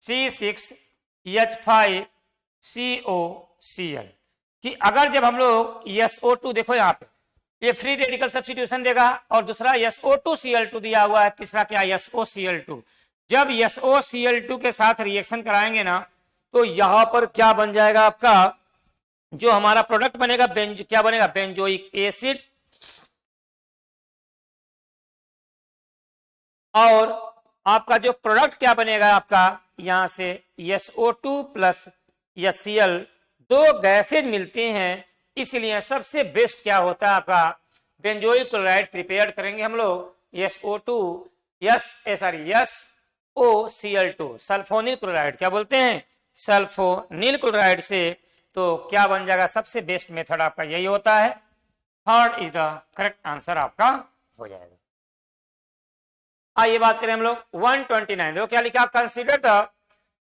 C6H5COCl कि अगर जब हम लोग SO2, देखो यहाँ पे ये फ्री रेडिकल सब्स्टिट्यूशन देगा और दूसरा SO2Cl2 दिया हुआ है, तीसरा क्या SOCl2। जब SOCl2 के साथ रिएक्शन कराएंगे ना तो यहां पर क्या बन जाएगा आपका, जो हमारा प्रोडक्ट बनेगा क्या बनेगा, बेंजोइक एसिड, और आपका जो प्रोडक्ट क्या बनेगा आपका, यहां से SO2 प्लस HCl, दो गैसेज मिलते हैं, इसलिए सबसे बेस्ट क्या होता है आपका, बेंजोइल क्लोराइड प्रिपेयर करेंगे हम लोग SOCl2, सल्फोनिल क्लोराइड, क्या बोलते हैं, सल्फोनिल क्लोराइड से। तो क्या बन जाएगा, सबसे बेस्ट मेथड आपका यही होता है, third is the correct answer आपका हो जाएगा। आइए बात करें हम लोग 129, देखो क्या लिखा, consider the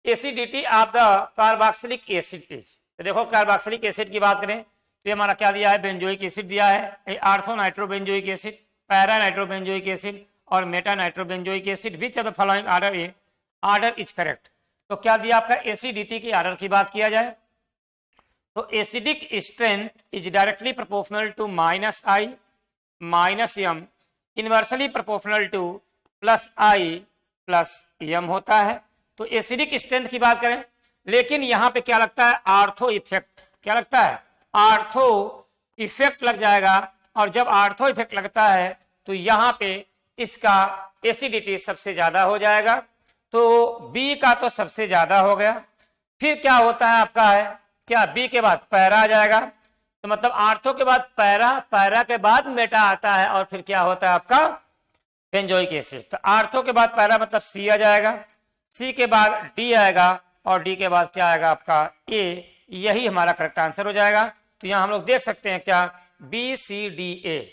acidity of the carboxylic acid is. तो देखो कार्बोक्सिलिक एसिड की बात करें तो ये हमारा क्या दिया है, बेंजोइक एसिड दिया है, ortho nitrobenzoic acid, para nitrobenzoic acid और meta nitrobenzoic acid, which of the following order is correct. तो क्या दिया आपका, एसिडिटी की ऑर्डर की बात किया जाए तो acidic strength is directly proportional to -I -M, inversely proportional to +I +M होता है। तो एसिडिक स्ट्रेंथ की बात करें, लेकिन यहां पे क्या लगता है, आर्थो इफेक्ट, क्या लगता है, आर्थो इफेक्ट लग जाएगा, और जब आर्थो इफेक्ट लगता है तो यहां पे इसका एसिडिटी सबसे ज्यादा हो जाएगा। तो बी का तो सबसे ज्यादा हो गया, फिर क्या होता है आपका है, क्या बी के बाद पैरा आ जाएगा, तो मतलब आर्थो के बाद पैरा, पैरा के बाद मेटा आता है, और फिर क्या होता है आपका बेंजोइक एसिड। तो आर्थो के बाद पैरा मतलब सी आ जाएगा, सी के बाद डी आएगा, और डी के बाद क्या आएगा आपका ए, यही हमारा करेक्ट आंसर हो जाएगा। तो यहां हम लोग देख सकते हैं क्या, BCDA,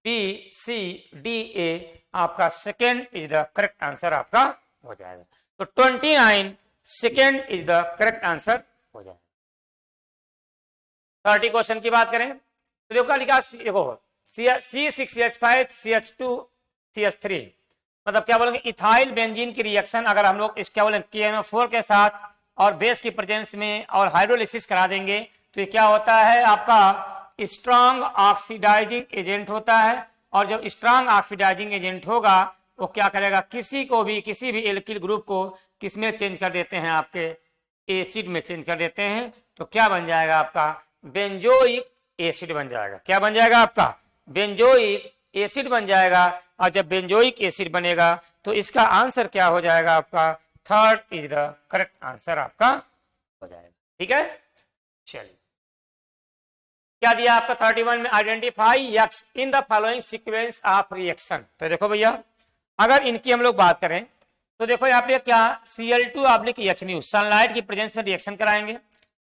BCDA आपका second is the correct answer आपका हो जाएगा। तो 29 second is the correct answer हो जाएगा। 30 क्वेश्चन की बात करें तो देखो लिखा, देखो C6H5CH2CH3, मतलब क्या बोलेंगे, इथाइल बेंजीन की रिएक्शन अगर हम लोग इस क्या बोलेंगे KNO4 के साथ और बेस की प्रेजेंस में और हाइड्रोलिसिस करा देंगे तो ये क्या होता है आपका, स्ट्रांग ऑक्सीडाइजिंग एजेंट होता है। और जब स्ट्रांग ऑक्सीडाइजिंग एजेंट होगा वो क्या करेगा, किसी भी एल्किल ग्रुप को किस में चेंज कर देते हैं, आपके एसिड में चेंज कर देते हैं। तो क्या बन जाएगा आपका, बेंजोइक एसिड बन जाएगा। क्या बन जाएगा आपका, बेंजोइक एसिड बन जाएगा। और जब बेंजोइक एसिड बनेगा तो इसका आंसर क्या हो जाएगा आपका, third is the correct answer आपका हो जाएगा, ठीक है। चलिए क्या दिया आपका 31 में, identify x in the following sequence of reaction. तो देखो भैया अगर इनकी हम लोग बात करें तो देखो यहाँ पे क्या, Cl2/H, सनलाइट की प्रेजेंस में रिएक्शन कराएंगे।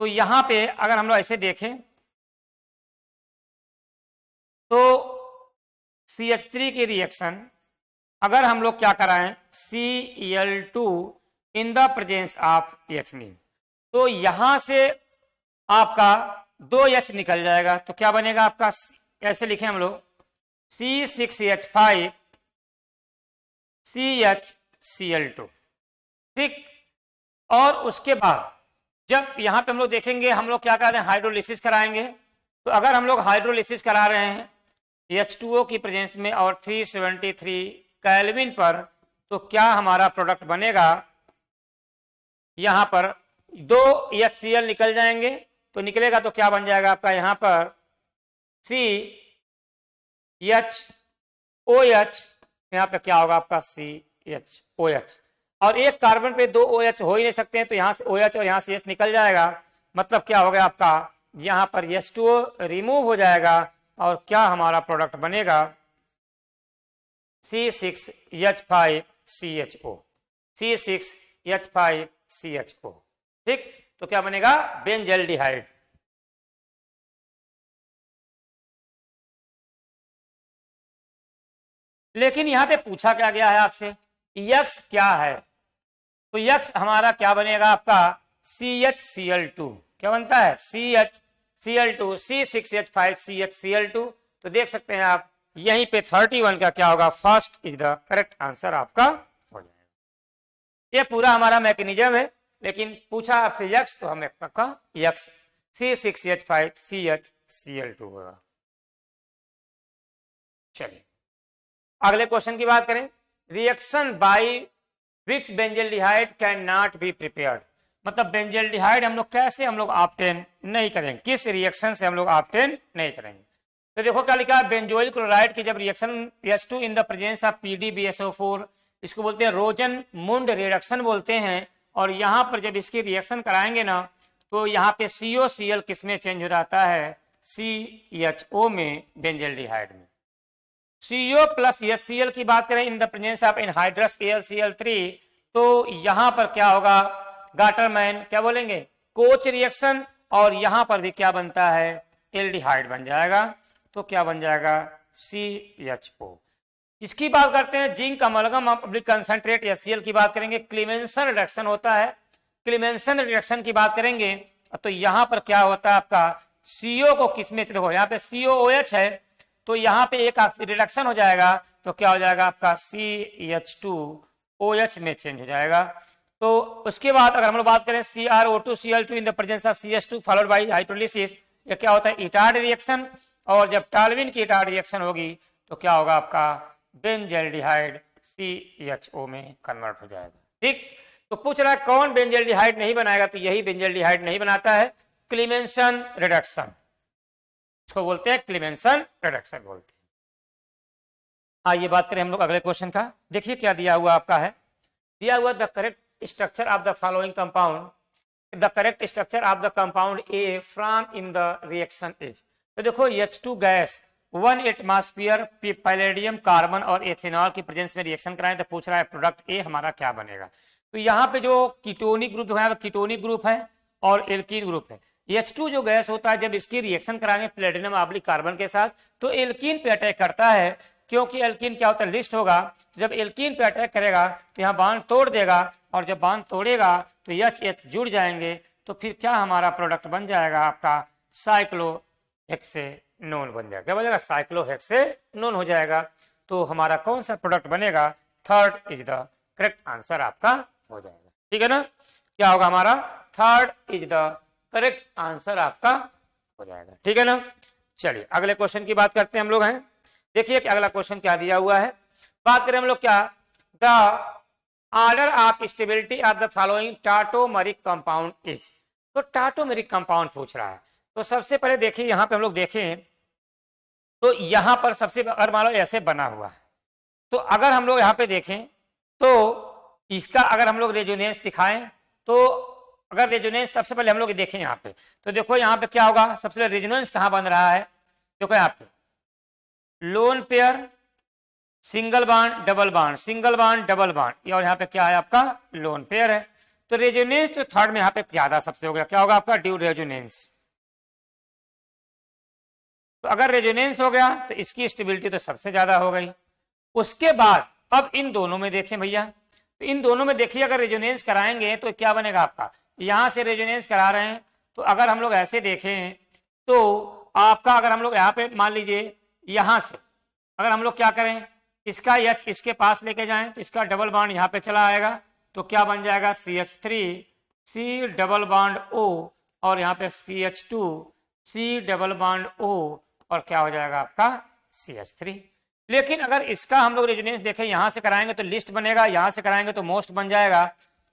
तो यहाँ पे अगर हम लोग ऐसे देखें तो CH3 की रिएक्शन अगर हम लोग क्या कराएं, Cl2 in the presence of H, तो यहां से आपका 2H निकल जाएगा। तो क्या बनेगा आपका, ऐसे लिखें हम लोग C6H5CHCl2, ठीक। और उसके बाद जब यहां पे हम लोग देखेंगे, हम लोग क्या कर रहे हैं, हाइड्रोलिसिस कराएंगे। तो अगर हम लोग हाइड्रोलिसिस करा रहे हैं H2O की प्रेजेंस में और 373 केल्विन पर, तो क्या हमारा प्रोडक्ट बनेगा, यहां पर 2 HCl निकल जाएंगे। तो निकलेगा तो क्या बन जाएगा आपका, यहां पर CHOH, यहां पे क्या होगा आपका CHOH, और एक कार्बन पे 2 OH हो ही नहीं सकते हैं, तो यहाँ से OH और यहाँ से H निकल जाएगा। मतलब क्या हो गया आपका, यहाँ पर H2O रिमूव हो जाएगा और क्या हमारा प्रोडक्ट बनेगा, C6H5CHO, C6H5CHO। ठीक, तो क्या बनेगा, बेंजल्डिहाइड। लेकिन यहां पे पूछा क्या गया है आपसे, यक्स क्या है, तो यक्स हमारा क्या बनेगा आपका, CHCl2। क्या बनता है, CHCl2, C6H5CHCl2। तो देख सकते हैं आप यहीं पे 31 का क्या होगा, first is the correct answer आपका हो जाएगा। ये पूरा हमारा मैकेनिज्म है, लेकिन पूछा आपसे यक्स तो हमने कहा यक्स C6H5CHCl2 होगा। चलिए अगले क्वेश्चन की बात करें, reaction by which benzaldehyde can not be prepared. मतलब बेंजल्डिहाइड हम लोग कैसे हम लोग ऑब्टेन नहीं करेंगे, किस रिएक्शन से हम लोग ऑब्टेन नहीं करेंगे। तो देखो क्या लिखा है, बेंजोइल क्लोराइड की जब reaction H2 in the presence of PdBSO4, इसको बोलते हैं रोजन मुंड रिडक्शन बोलते हैं। और यहाँ पर जब इसकी रिएक्शन कराएंगे ना, तो यहाँ पे COCl किस में चेंज हो जाता है, CHO में, बेंजल्डिहाइड में। CO प्लस HCl की बात करें in the presence of anhydrous AlCl3, तो यहां पर क्या होगा, गाटरमैन क्या बोलेंगे, कोच रिएक्शन, और यहां पर भी क्या बनता है, एल्डिहाइड बन जाएगा। तो क्या बन जाएगा, CHO। इसकी बात करते हैं जिंक अमलगम कंसंट्रेट HCl की बात करेंगे, क्लीमेंसन रिडक्शन होता है। क्लीमेंसन रिडक्शन की बात करेंगे तो यहां पर क्या होता है आपका, CO को किसमें, देखो यहाँ पे COOH है, तो यहाँ पे एक रिडक्शन हो जाएगा, तो क्या हो जाएगा आपका, CH2OH में चेंज हो जाएगा। तो उसके बाद अगर हम लोग बात करें CrO2Cl2 in the presence of CH2 followed by hydrolysis, ये क्या होता है, इटार्ड रिएक्शन। और जब टाल्विन की इटार्ड रिएक्शन होगी तो क्या होगा आपका, बेंजल्डिहाइड CHO में कन्वर्ट हो जाएगा। ठीक, तो पूछ रहा है कौन बेंजल्डिहाइड नहीं बनाएगा, तो यही बेंजल्डिहाइड नहीं बनाता है, क्लीमेंसन रिडक्शन, इसको बोलते हैं क्लीमेंसन रिडक्शन बोलते हैं। आइए बात करें हम लोग अगले क्वेश्चन का। देखिए क्या दिया हुआ आपका है, दिया हुआ the correct structure of the following compound, the correct structure of the compound A from in the reaction is. तो देखो H2 gas 1 atmosphere palladium carbon और एथेनॉल की प्रेजेंस में रिएक्शन कराएं, तो पूछ रहा है प्रोडक्ट ए हमारा क्या बनेगा। तो यहाँ पे जो कीटोनिक ग्रुप है, कीटोनिक ग्रुप है और एल्कीन ग्रुप है। H2 जो गैस होता है जब इसकी रिएक्शन कराएंगे प्लेटिनम ऑब्लिक कार्बन के साथ, तो एल्कीन पे अटैक करता है, क्योंकि एल्कीन क्या होता है, लिस्ट होगा। तो जब एल्कीन पे अटैक करेगा तो यहाँ बांध तोड़ देगा, और जब बांध तोड़ेगा तो H जुड़ जाएंगे, तो फिर क्या हमारा प्रोडक्ट बन जाएगा आपका, साइक्लोहेक्सेनोन बन जाएगा। क्या बनेगा, साइक्लोहेक्सेनोन हो जाएगा। तो हमारा कौन सा प्रोडक्ट बनेगा, third is the correct answer आपका हो जाएगा। ठीक है ना, क्या होगा हमारा, third is the correct answer आपका हो जाएगा। ठीक है ना, चलिए अगले क्वेश्चन की बात करते हैं हम लोग हैं। देखिए कि अगला क्वेश्चन क्या दिया हुआ है, बात करें हम लोग क्या, the order of stability of the following tautomeric compound is. तो टाटोमरिक कंपाउंड पूछ रहा है। तो सबसे पहले देखिए यहाँ पे हम लोग देखें तो यहाँ पर सबसे, अगर मान लो ऐसे बना हुआ है, तो अगर हम लोग यहाँ पे देखें तो इसका अगर हम लोग रेजोनेंस दिखाएं, तो अगर रेजोनेंस सबसे पहले हम लोग देखें यहाँ पे, तो देखो यहाँ पे क्या होगा, सबसे पहले रेजोनेंस कहाँ बन रहा है, देखो यहाँ पे lone pair, single bond double bond, single bond double bond, और यहाँ पे क्या है आपका, लोन पेयर है। तो रेजोनेंस तो थर्ड में यहाँ पे ज्यादा सबसे हो गया, क्या होगा आपका, ड्यू रेजोनेंस। तो अगर रेजोनेंस हो गया तो इसकी स्टेबिलिटी तो सबसे ज्यादा हो गई। उसके बाद अब इन दोनों में देखें भैया, तो इन दोनों में देखिए अगर रेजोनेंस कराएंगे तो क्या बनेगा आपका, यहां से रेजोनेंस करा रहे हैं, तो अगर हम लोग ऐसे देखें तो आपका, अगर हम लोग यहाँ पे मान लीजिए यहां से अगर हम लोग क्या करें, इसका H इसके पास लेके जाएं, तो इसका डबल बॉन्ड यहाँ पे चला आएगा, तो क्या बन जाएगा, CH3 C double bond O, और यहाँ पे CH2 C double bond O, और क्या हो जाएगा आपका CH3। लेकिन अगर इसका हम लोग रेजोनेंस देखें, यहां से कराएंगे तो लिस्ट बनेगा, यहां से कराएंगे तो मोस्ट बन जाएगा।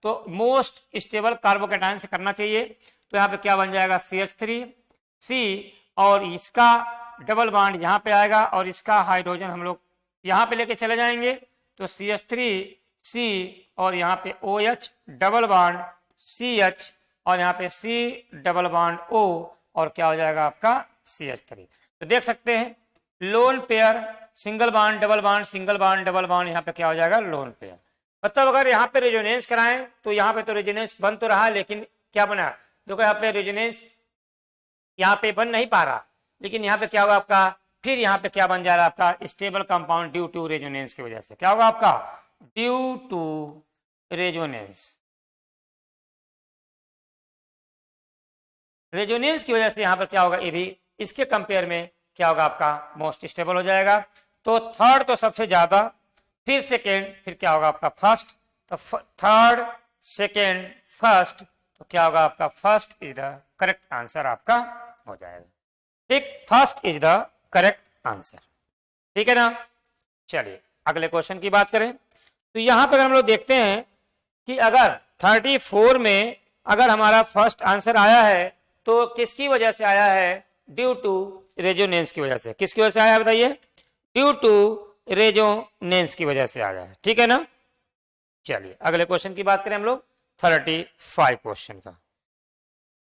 तो मोस्ट स्टेबल कार्बोकेटायन से करना चाहिए, तो यहाँ पे क्या बन जाएगा, CH3C, और इसका डबल बॉन्ड यहाँ पे आएगा, और इसका हाइड्रोजन हम लोग यहाँ पे लेके चले जाएंगे, तो CH3C और यहाँ पे OH डबल बॉन्ड CH और यहाँ पे C डबल बॉन्ड O और क्या हो जाएगा आपका CH3। तो देख सकते हैं lone pair single bond double bond single bond double bond, यहाँ पे क्या हो जाएगा लोन पेयर। मतलब अगर यहाँ पे रेजोनेंस कराएं तो यहाँ पे तो रेजोनेंस बन तो रहा है, लेकिन क्या बना, देखो यहाँ पे रेजोनेंस यहाँ पे बन नहीं पा रहा, लेकिन यहाँ पे क्या होगा आपका, फिर यहाँ पे क्या बन जा रहा है आपका stable compound due to resonance की वजह से। क्या होगा आपका ड्यू टू रेजोनेंस, रेजोनेंस की वजह से यहाँ पर क्या होगा, ये भी इसके कंपेयर में क्या होगा आपका मोस्ट स्टेबल हो जाएगा। तो थर्ड तो सबसे ज्यादा, फिर सेकेंड, फिर क्या होगा आपका फर्स्ट। तो थर्ड सेकेंड फर्स्ट, तो क्या होगा आपका first is the correct answer आपका हो जाएगा। ठीक, first is the correct answer. ठीक है ना। चलिए अगले क्वेश्चन की बात करें तो यहां पर हम लोग देखते हैं कि अगर 34 में अगर हमारा फर्स्ट आंसर आया है तो किसकी वजह से आया है, ड्यू टू रेजोनेंस की वजह से। किसकी वजह से आया बताइए, ड्यू टू रेजोनेंस की वजह से आया है। ठीक है ना। चलिए अगले क्वेश्चन की बात करें हम लोग 35 क्वेश्चन का।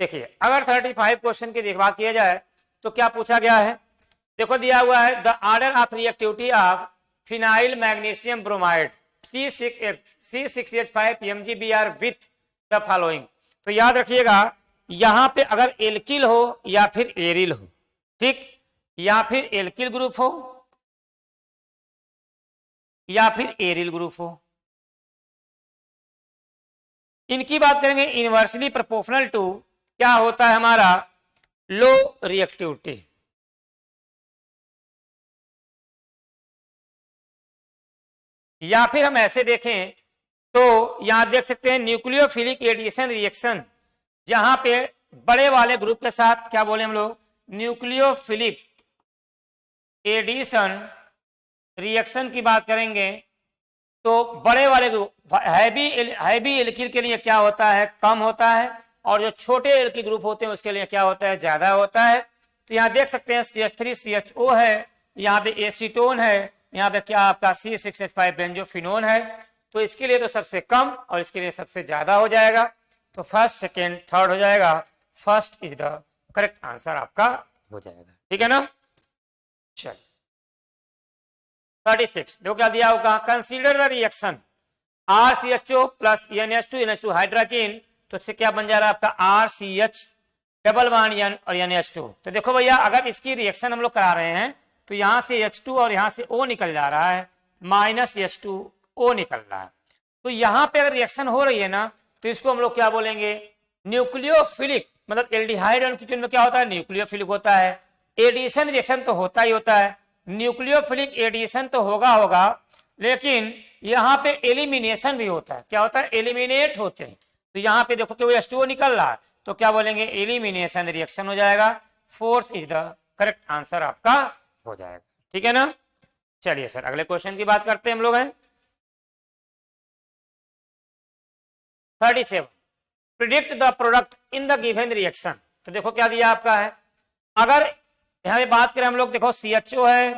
देखिए अगर 35 क्वेश्चन की बात किया जाए तो क्या पूछा गया है, देखो दिया हुआ है the order of reactivity of phenyl magnesium bromide C6H5 PmGBr with the following. तो याद रखिएगा यहां पे अगर एल्किल हो या फिर एरिल हो, ठीक, या फिर एल्किल ग्रुप हो या फिर एरिल ग्रुप हो, इनकी बात करेंगे इनवर्सली प्रोपोर्शनल टू क्या होता है हमारा लो रिएक्टिविटी। या फिर हम ऐसे देखें तो यहां देख सकते हैं न्यूक्लियोफिलिक एडिशन रिएक्शन, जहां पे बड़े वाले ग्रुप के साथ क्या बोले हम लोग न्यूक्लियोफिलिक एडिशन रिएक्शन की बात करेंगे तो बड़े वाले ग्रुप हैवी एल्किल के लिए क्या होता है कम होता है, और जो छोटे एल्किल ग्रुप होते हैं उसके लिए क्या होता है ज्यादा होता है। तो यहाँ देख सकते हैं CH3CHO है, यहाँ पे एसीटोन है, यहाँ पे क्या आपका C6H5 बेंजोफिनोन है। तो इसके लिए तो सबसे कम और इसके लिए सबसे ज्यादा हो जाएगा। तो फर्स्ट सेकेंड थर्ड हो जाएगा, first is the correct answer आपका हो जाएगा। ठीक है ना। चल 36 देखो क्या दिया होगा, consider the reaction RCHO plus NH2 hydrogen, तो इससे क्या बन जा रहा है आपका RCH डबल बॉन्ड N और NH2। तो देखो भैया अगर इसकी रिएक्शन हम लोग करा रहे हैं तो यहां से H2 और यहां से O निकल जा रहा है, माइनस H2O निकल रहा है। तो यहां पे अगर रिएक्शन हो रही है ना तो इसको हम लोग क्या बोलेंगे न्यूक्लियोफिलिक, मतलब एल्डिहाइड और कीटोन में क्या होता है न्यूक्लियोफिलिक होता है। एडिशन रिएक्शन तो होता ही होता है, न्यूक्लियोफिलिक एडिशन तो होगा, लेकिन यहाँ पे एलिमिनेशन भी होता है। क्या होता है एलिमिनेट होते हैं। तो यहाँ पे देखो कि वो H2O निकल रहा है तो क्या बोलेंगे एलिमिनेशन रिएक्शन हो जाएगा। Fourth is the correct answer आपका हो जाएगा। ठीक है ना। चलिए सर अगले क्वेश्चन की बात करते हैं हम लोग हैं 37 predict the product in the given reaction. तो देखो क्या दिया आपका है, अगर यहाँ पे बात करें हम लोग देखो CHO है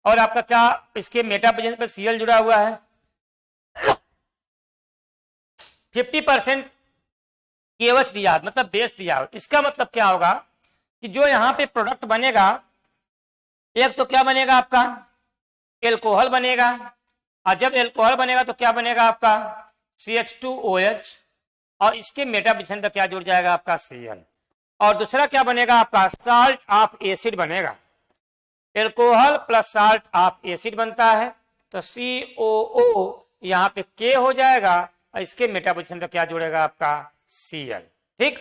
और आपका क्या इसके मेटा पोजीशन पे Cl जुड़ा हुआ है, 50% KOH दिया मतलब बेस दिया। इसका मतलब क्या होगा कि जो यहाँ पे प्रोडक्ट बनेगा एक तो क्या बनेगा आपका एल्कोहल बनेगा, और जब एल्कोहल बनेगा तो क्या बनेगा आपका CH2OH और इसके मेटा पोजीशन पे क्या जुड़ जाएगा आपका Cl, और दूसरा क्या बनेगा आपका साल्ट ऑफ एसिड बनेगा। Alcohol plus salt of acid बनता है तो COO यहाँ पे K हो जाएगा और इसके मेटा पोजीशन पे क्या जुड़ेगा आपका Cl। ठीक,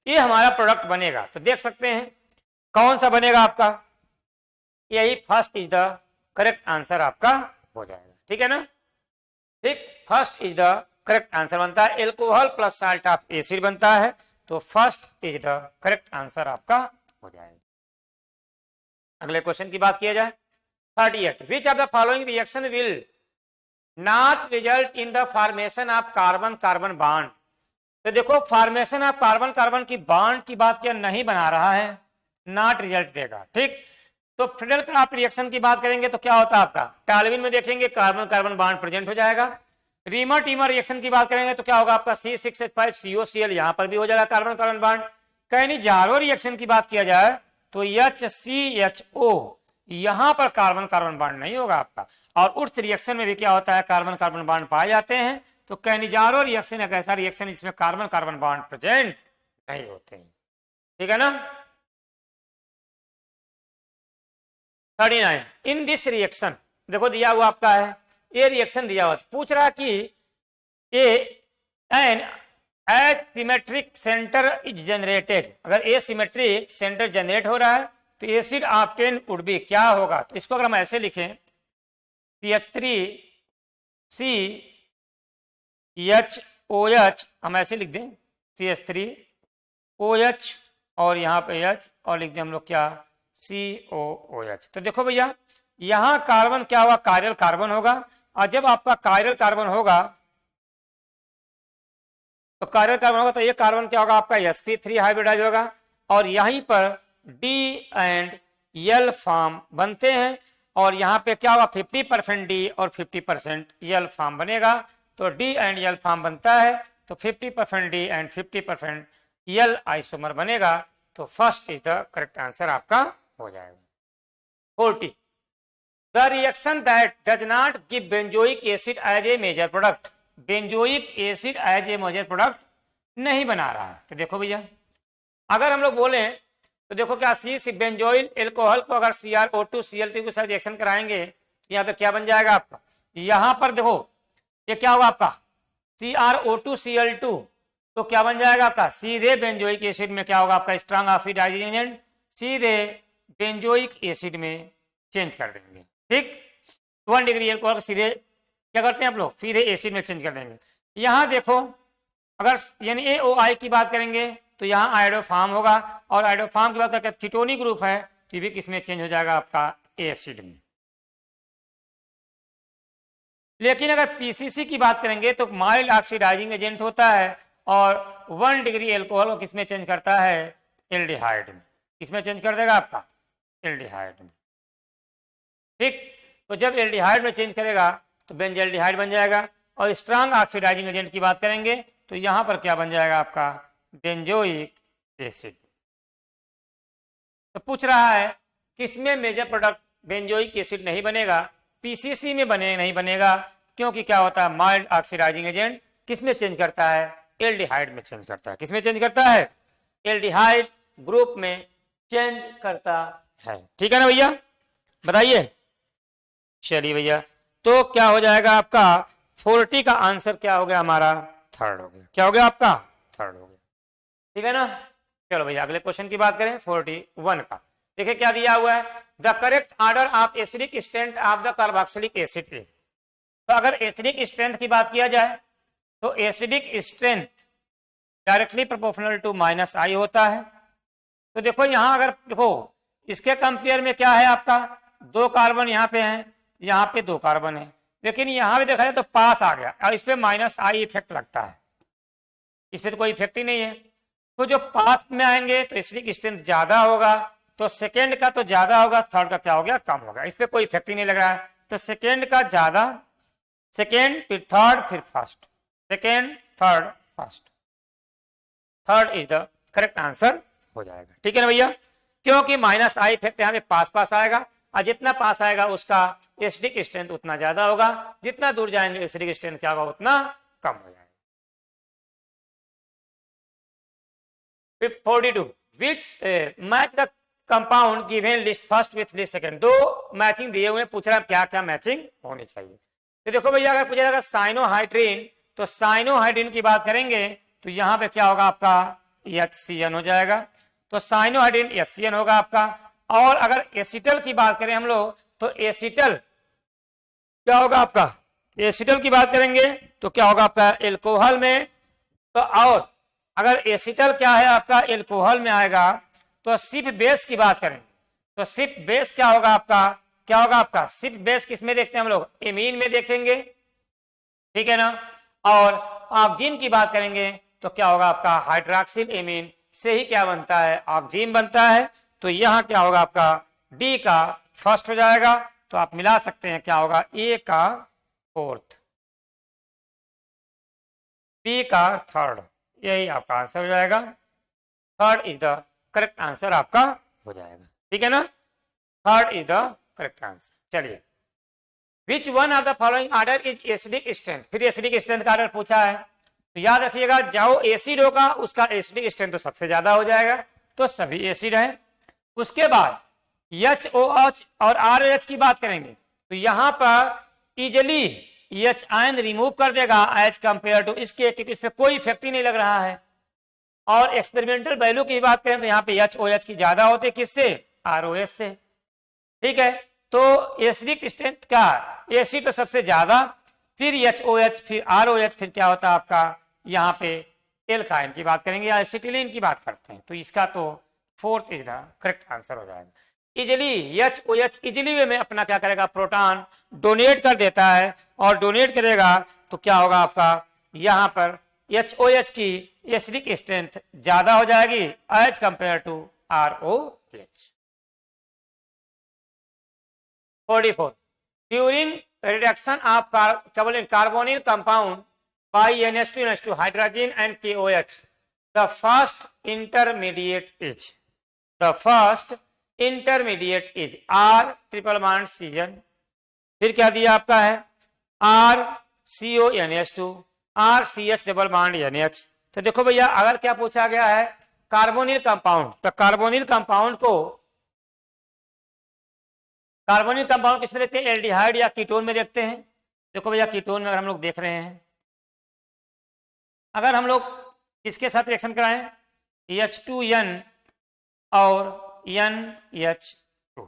ये हमारा प्रोडक्ट बनेगा। तो देख सकते हैं कौन सा बनेगा आपका, यही first is the correct answer आपका हो जाएगा। ठीक है ना। ठीक, first is the correct answer बनता है, alcohol plus salt of acid बनता है तो first is the correct answer आपका हो जाएगा। अगले क्वेश्चन की बात किया जाए 38 विच of the following reaction will not result in the formation of carbon carbon bond. तो देखो फॉर्मेशन ऑफ कार्बन कार्बन की बॉन्ड की बात क्या नहीं बना रहा है, नॉट रिजल्ट देगा। ठीक, तो फ्रीडल क्राफ्ट रिएक्शन की बात करेंगे तो क्या होता है आपका टॉल्यूइन में देखेंगे कार्बन कार्बन बॉन्ड प्रेजेंट हो जाएगा, रीमर टीमर रिएक्शन की बात करेंगे तो क्या होगा आपका C6H5COCl, यहां पर भी हो जाएगा कार्बन कार्बन बॉन्ड। कहीं जारो रिएक्शन की बात किया जाए तो HCHO, यहां पर कार्बन कार्बन बॉन्ड नहीं होगा आपका। और उस रिएक्शन में भी क्या होता है, कार्बन कार्बन बॉन्ड पाए जाते हैं। तो कैनिजारो रिएक्शन एक ऐसा रिएक्शन जिसमें कार्बन कार्बन बॉन्ड प्रेजेंट नहीं होते हैं, ठीक है ना। 39 इन दिस रिएक्शन, देखो दिया हुआ आपका है ये रिएक्शन दिया हुआ, पूछ रहा कि an asymmetric center is generated, अगर एसिमेट्रिक सेंटर जनरेट हो रहा है तो एसिड ऑब्टेन वुड बी, क्या होगा। तो इसको अगर हम ऐसे लिखें CH3CHOH, हम ऐसे लिख दें CH3OH और यहाँ पे H और लिख दें हम लोग क्या COOH। तो देखो भैया यहां कार्बन क्या होगा, कायरल कार्बन होगा। और जब आपका कायरल कार्बन होगा तो कायरल कार्बन होगा तो ये कार्बन क्या होगा आपका sp3 हाइब्रिडाइज होगा। और यहीं पर D एंड L फॉर्म बनते हैं और यहाँ पे क्या होगा 50% D और 50% L फॉर्म बनेगा। तो D एंड L फॉर्म बनता है तो 50% D एंड 50% L आइसोमर बनेगा। तो first is the correct answer आपका हो जाएगा। 40 the reaction that does not give benzoic acid as a major product, benzoic acid as a major product नहीं बना रहा है। तो देखो भैया अगर हम लोग बोले तो देखो क्या सी बेंजोइल एल्कोहल को अगर CrO2Cl3 के साथ रिएक्शन कराएंगे तो यहाँ पे क्या बन जाएगा आपका, यहां पर देखो ये क्या होगा आपका CrO2Cl2, तो क्या बन जाएगा आपका सीधे बेंजोइक एसिड में क्या होगा आपका स्ट्रॉन्ग ऑक्सीडाइजिंग एजेंट, सीधे बेंजोइक एसिड में चेंज कर देंगे। ठीक 1 डिग्री एल्कोहल सीधे क्या करते हैं आप लोग, सीधे एसिड में चेंज कर देंगे। यहां देखो अगर NaOI की बात करेंगे तो यहाँ आयोडोफॉर्म होगा और आयोडोफॉर्म की बात करके कीटोनिक ग्रुप है तो भी किसमें चेंज हो जाएगा आपका एसिड में। लेकिन अगर पीसीसी की बात करेंगे तो माइल्ड ऑक्सीडाइजिंग एजेंट होता है और 1 डिग्री एल्कोहल को किसमें चेंज करता है, एल्डिहाइड में। किसमें चेंज कर देगा आपका, एल्डिहाइड में। ठीक तो जब एल्डिहाइड में चेंज करेगा तो बेंजल्डिहाइड बन जाएगा। और स्ट्रॉन्ग ऑक्सीडाइजिंग एजेंट की बात करेंगे तो यहां पर क्या बन जाएगा आपका बेंजोइक एसिड। तो पूछ रहा है किसमें मेजर प्रोडक्ट बेंजोइक एसिड नहीं बनेगा, पीसीसी में नहीं बनेगा, क्योंकि क्या होता है माइल्ड ऑक्सीडाइजिंग एजेंट किसमें चेंज करता है, एल्डिहाइड में चेंज करता है। किसमें चेंज करता है, एल्डिहाइड ग्रुप में चेंज करता है। ठीक है ना भैया, बताइए। चलिए भैया तो क्या हो जाएगा आपका 40 का आंसर क्या हो गया हमारा, थर्ड हो गया। क्या हो गया आपका, थर्ड हो गया। ठीक है ना। चलो भैया अगले क्वेश्चन की बात करें 41 का। देखिए क्या दिया हुआ है, the correct order of acidic strength of the carboxylic acid. तो अगर एसिडिक स्ट्रेंथ की बात किया जाए तो acidic strength directly proportional to -I होता है। तो देखो यहां अगर देखो इसके कंपेयर में क्या है आपका 2 कार्बन यहाँ पे हैं, यहाँ पे 2 कार्बन है, लेकिन यहां भी देखा जाए तो पास आ गया और इस पे -I इफेक्ट लगता है, इस पे तो कोई इफेक्ट ही नहीं है। तो जो पास में आएंगे तो एसिडिक स्ट्रेंथ ज्यादा होगा, तो सेकेंड का तो ज्यादा होगा, थर्ड का क्या हो गया कम होगा। इस पे कोई इफेक्ट ही नहीं लग रहा है, तो सेकेंड का ज्यादा, सेकेंड फिर थर्ड फिर first, second third first, third is the correct answer हो जाएगा। ठीक है ना भैया, क्योंकि -I इफेक्ट यहाँ पे पास आएगा और जितना पास आएगा उसका एसिडिक स्ट्रेंथ उतना ज्यादा होगा, जितना दूर जाएंगे एसिडिक स्ट्रेंथ क्या होगा उतना कम हो जाएगा। 42 which match the compound given list first with list second। 2 matching दिए हुए, पूछ रहा है क्या क्या मैचिंग होनी चाहिए। तो देखो भैया अगर पूछा जाएगा साइनोहाइड्रीन, तो साइनोहाइड्रीन की बात करेंगे तो यहाँ पे क्या होगा आपका HCN हो जाएगा, तो साइनोहाइड्रीन HCN होगा आपका। और अगर एसिटल की बात करें हम लोग तो एसिटल क्या होगा आपका, एसिटल की बात करेंगे तो क्या होगा आपका एल्कोहल में। तो और अगर एसिटल क्या है आपका एल्कोहल में आएगा, तो सिर्फ बेस की बात करें तो सिर्फ बेस क्या होगा आपका, क्या होगा आपका सिर्फ बेस किसमें देखते हैं हम लोग, एमीन में देखेंगे। ठीक है ना। और ऑक्जीन की बात करेंगे तो क्या होगा आपका हाइड्रोक्सिल एमीन से ही क्या बनता है, ऑक्जीन बनता है। तो यहां क्या होगा आपका डी का फर्स्ट हो जाएगा। तो आप मिला सकते हैं क्या होगा ए का फोर्थ। बी का थर्ड, यही आपका आंसर हो जाएगा। Third is the correct answer आपका हो जाएगा, ठीक है ना। Third is the correct answer. चलिए, which one of the following order is acidic strength. फिर एसिडिक स्ट्रेंथ का ऑर्डर पूछा है, तो याद रखिएगा जो एसिड होगा उसका एसिडिक स्ट्रेंथ तो सबसे ज्यादा हो जाएगा, तो सभी एसिड है। उसके बाद HOH और ROH की बात करेंगे, तो यहां पर इजिली H आयन रिमूव कर देगा एज कंपेयर टू इसके, क्योंकि इस पर कोई इफेक्ट ही नहीं लग रहा है। और एक्सपेरिमेंटल वैल्यू की बात करें तो यहाँ पे HOH की ज्यादा होती है, किससे, ROH से, ठीक है। तो एसिडिक स्ट्रेंथ का एसिड तो सबसे ज्यादा, फिर HOH, फिर ROH, फिर क्या होता है आपका यहाँ पे एल्काइन की बात करेंगे या एसिटिलीन की बात करते हैं, तो इसका तो fourth is the correct answer हो जाएगा। इजिली HOH इजिली वे में अपना क्या करेगा, प्रोटॉन डोनेट कर देता है, और डोनेट करेगा तो क्या होगा आपका यहाँ पर HOH की एसिडिक स्ट्रेंथ ज्यादा हो जाएगी as compare to ROH। 44 during reduction of carbonyl compound by NH2 hydrogen and KOH, the first intermediate is R triple bond CN, फिर क्या दिया आपका है RCONH2 RCH double bond NH। तो देखो भैया, अगर क्या पूछा गया है कार्बोनिल कंपाउंड, तो कार्बोनिल कंपाउंड किसमें देखते हैं, एल्डिहाइड या कीटोन में देखते हैं। देखो भैया, कीटोन में अगर हम लोग देख रहे हैं, अगर हम लोग किसके साथ रिएक्शन कराएं, H2N और NH2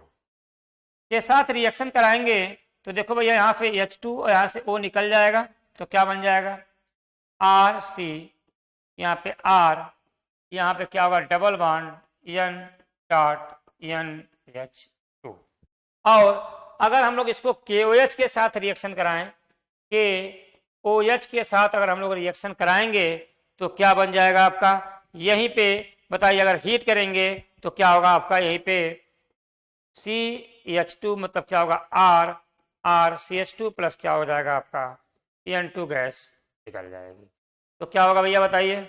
के साथ रिएक्शन कराएंगे, तो देखो भैया यहाँ पे H2 और यहाँ से O निकल जाएगा, तो क्या बन जाएगा RC, यहाँ पे R, यहाँ पे क्या होगा double bond N dot NH2। और अगर हम लोग इसको KOH के साथ रिएक्शन कराएं, KOH के साथ अगर हम लोग रिएक्शन कराएंगे तो क्या बन जाएगा आपका, यहीं पे बताइए, अगर हीट करेंगे तो क्या होगा आपका, यहीं पे CH2 मतलब क्या होगा RCH2 प्लस क्या हो जाएगा आपका N2 गैस निकल जाएगी। तो क्या होगा भैया बताइए,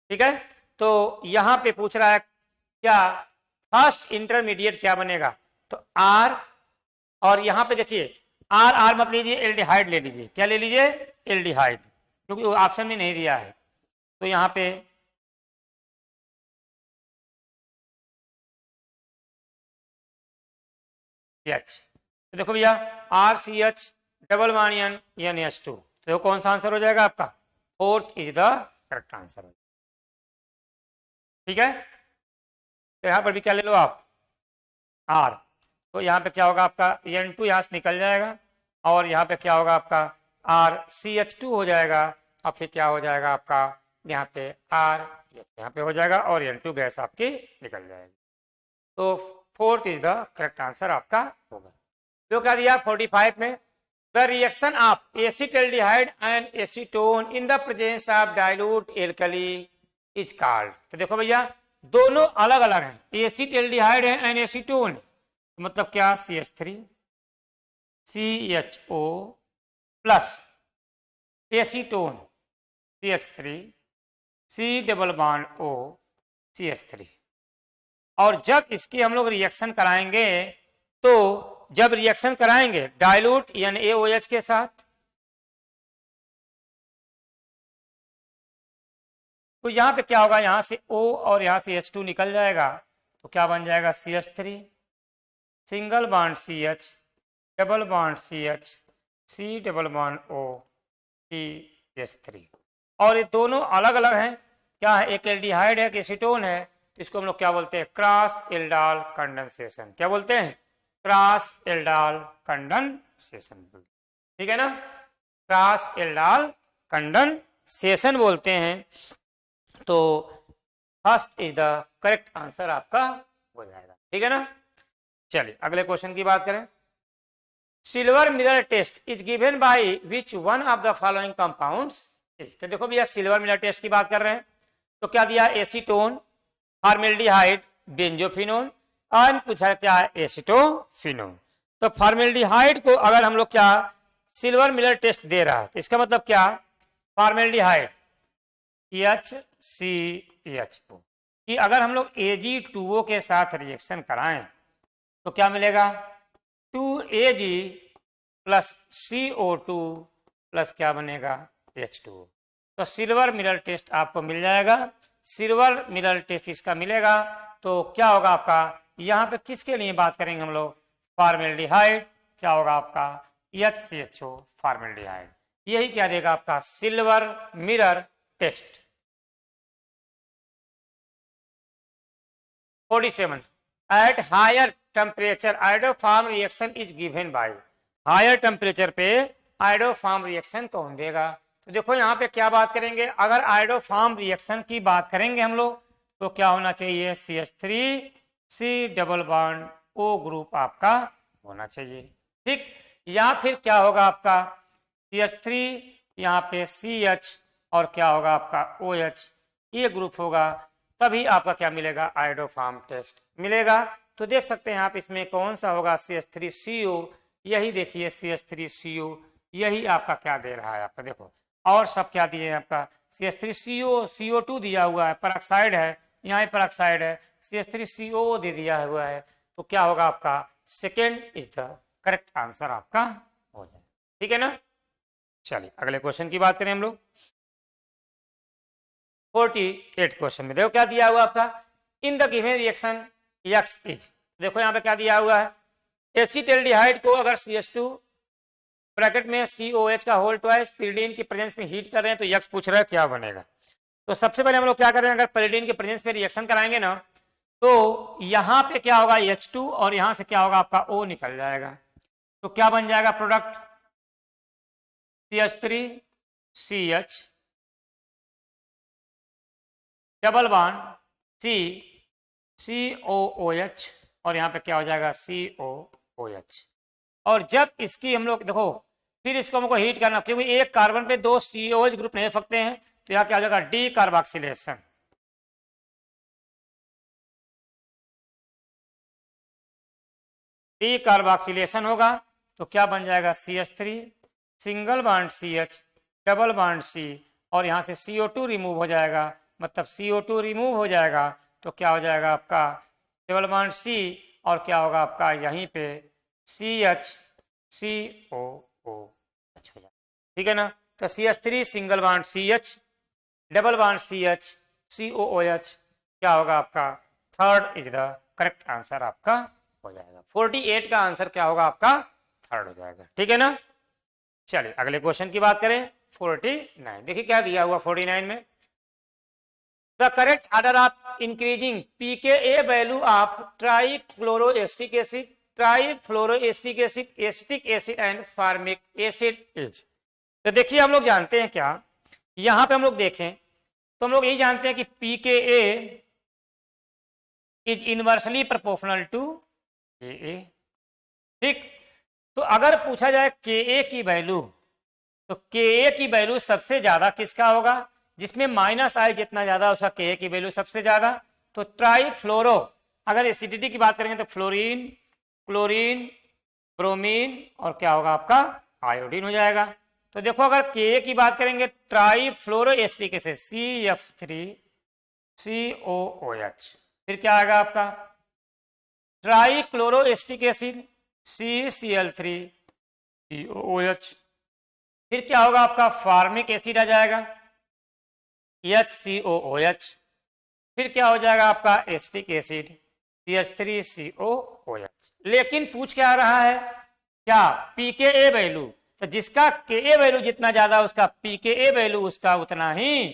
ठीक है। तो यहां पे पूछ रहा है क्या फर्स्ट इंटरमीडिएट क्या बनेगा, तो R, और यहां पे देखिए R मत लीजिए, एल्डिहाइड ले लीजिए। क्या ले लीजिए, एल्डिहाइड, क्योंकि वो ऑप्शन में नहीं दिया है। तो यहां पे H, तो देखो भैया RCH डबल बॉन्ड NH2, तो कौन सा आंसर हो जाएगा आपका, fourth is the correct answer, ठीक है। तो यहां पर भी क्या ले लो आप R, तो यहाँ पे क्या होगा आपका N2 यहाँ से निकल जाएगा, और यहाँ पे क्या होगा आपका RCH2 हो जाएगा, और फिर क्या हो जाएगा आपका यहाँ पे R यहाँ पे हो जाएगा, और N2 गैस आपकी निकल जाएगी। तो fourth is the correct answer आपका होगा। तो क्या दिया 45 में, the reaction of acetaldehyde and acetone in the presence of dilute alkali is called. तो देखो भैया, दोनों अलग अलग हैं, एसिटाल्डिहाइड है एंड एसीटोन, मतलब क्या CH3 CHO plus acetone CH3 C double bond O CH3। और जब इसकी हम लोग रिएक्शन कराएंगे, तो जब रिएक्शन कराएंगे डाइल्यूट NaOH के साथ, तो यहां पे क्या होगा, यहां से O और यहां से H2 निकल जाएगा, तो क्या बन जाएगा CH3 single bond CH double bond CH C double bond O CH3। और ये दोनों अलग अलग हैं, क्या है, एक एल्डिहाइड है, एक एसीटोन है, तो इसको हम लोग क्या बोलते हैं, क्रॉस एल्डाल कंडेंसेशन। क्या बोलते हैं, क्रॉस एल्डाल कंडेंसेशन, ठीक है ना, क्रॉस एल्डाल कंडेंसेशन बोलते हैं। तो first is the correct answer आपका हो जाएगा, ठीक है ना। चलिए अगले क्वेश्चन की बात करें, silver mirror test is given by which one of the following compounds. तो देखो भैया, सिल्वर मिरर टेस्ट की बात कर रहे हैं, तो क्या दिया, एसीटोन, फॉर्मेल्डिहाइड, बेंजोफिनोन, और पूछा क्या है, एसिटोफिनोन। तो फॉर्मेल्डिहाइड को अगर हम लोग क्या सिल्वर मिलर टेस्ट दे रहा है, तो इसका मतलब क्या, फॉर्मेल्डिहाइड HCHO कि अगर हम लोग Ag2O के साथ रिएक्शन कराएं तो क्या मिलेगा, 2Ag प्लस CO2 प्लस क्या बनेगा, H2O। तो सिल्वर मिलर टेस्ट आपको मिल जाएगा, सिल्वर मिलर टेस्ट इसका मिलेगा। तो क्या होगा आपका, यहाँ पे किसके लिए बात करेंगे हम लोग, फॉर्मेल्डिहाइड, क्या होगा आपका HCHO फॉर्मेल्डिहाइड, यही क्या देगा आपका silver mirror test. 47 at higher temperature iodoform reaction is given by, higher temperature पे आयोडोफॉर्म रिएक्शन कौन देगा। तो देखो यहाँ पे क्या बात करेंगे, अगर आयोडोफॉर्म रिएक्शन की बात करेंगे हम लोग तो क्या होना चाहिए, CH3C double bond O group आपका होना चाहिए, ठीक। या फिर क्या होगा आपका CH3 यहाँ पे CH और क्या होगा आपका OH, ये ग्रुप होगा, तभी आपका क्या मिलेगा, आयोडोफॉर्म टेस्ट मिलेगा। तो देख सकते हैं आप इसमें कौन सा होगा, CH3CO, यही देखिए CH3CO, यही आपका क्या दे रहा है आपका, देखो और सब क्या दिए हैं आपका, CH3CO, CO2 दिया हुआ है, पेरोक्साइड है, यहाँ पर ऑक्साइड है, CH3CO दे दिया हुआ है। तो क्या होगा आपका, second is the correct answer आपका हो जाए, ठीक है ना। चलिए अगले क्वेश्चन की बात करें हम लोग। 48 क्वेश्चन में देखो क्या दिया हुआ आपका, in the given reaction X is, देखो यहाँ पे क्या दिया हुआ है, एसिटाल्डिहाइड को अगर CH2 ब्रैकेट में COH का होल ट्वाइस पिरिडीन की प्रेजेंस में हीट कर रहे हैं तो X पूछ रहा है क्या बनेगा। तो सबसे पहले हम लोग क्या कर रहे हैं, अगर पिरिडीन के प्रेजेंस में रिएक्शन कराएंगे ना तो यहाँ पे क्या होगा H2 और यहाँ से क्या होगा आपका O निकल जाएगा। तो क्या बन जाएगा product, CH3CH double bond COOH और यहाँ पे क्या हो जाएगा COOH। और जब इसकी हम लोग देखो फिर इसको हमको हीट करना, क्योंकि एक कार्बन पे 2 COH ग्रुप नहीं हो सकते हैं, तो यहाँ क्या हो जाएगा डी कार्बोक्सिलेशन, डी कार्बोक्सिलेशन होगा। तो क्या बन जाएगा CH3 single bond CH double bond C और यहाँ से CO2 रिमूव हो जाएगा, मतलब CO2 रिमूव हो जाएगा तो क्या हो जाएगा आपका डबल बॉन्ड C और क्या होगा आपका यहीं पे CH COOH हो जाएगा, ठीक है ना। तो CH3 single bond CH double bond CH COOH क्या होगा आपका third is the correct answer आपका हो जाएगा। 48 का आंसर क्या होगा आपका थर्ड हो जाएगा, ठीक है ना। चलिए अगले क्वेश्चन की बात करें 49, देखिए क्या दिया हुआ 49 में, the correct order of increasing pKa value of trichloroacetic acid, trifluoroacetic acid, acetic acid and formic acid is. तो देखिए हम लोग जानते हैं क्या, यहां पे हम लोग देखें तो हम लोग यही जानते हैं कि pKa is inversely proportional to Ka, ठीक। तो अगर पूछा जाए Ka की वैल्यू, तो Ka की वैल्यू सबसे ज्यादा किसका होगा, जिसमें माइनस आई जितना ज्यादा उसका Ka की वैल्यू सबसे ज्यादा। तो ट्राइफ्लोरो, अगर एसिडिटी की बात करेंगे तो फ्लोरीन, क्लोरीन, ब्रोमीन और क्या होगा आपका आयोडीन हो जाएगा। तो देखो अगर Ka की बात करेंगे ट्राइफ्लोरो एसिडिक एसिड CF3COOH, फिर क्या आएगा आपका ट्राइक्लोरो एसिटिक एसिड CCl3COOH, फिर क्या होगा आपका फार्मिक एसिड आ जाएगा HCOOH, फिर क्या हो जाएगा आपका एसिटिक एसिड CH3COOH। लेकिन पूछ क्या रहा है क्या pKa वैल्यू, तो जिसका Ka वैल्यू जितना ज्यादा उसका pKa वैल्यू उसका उतना ही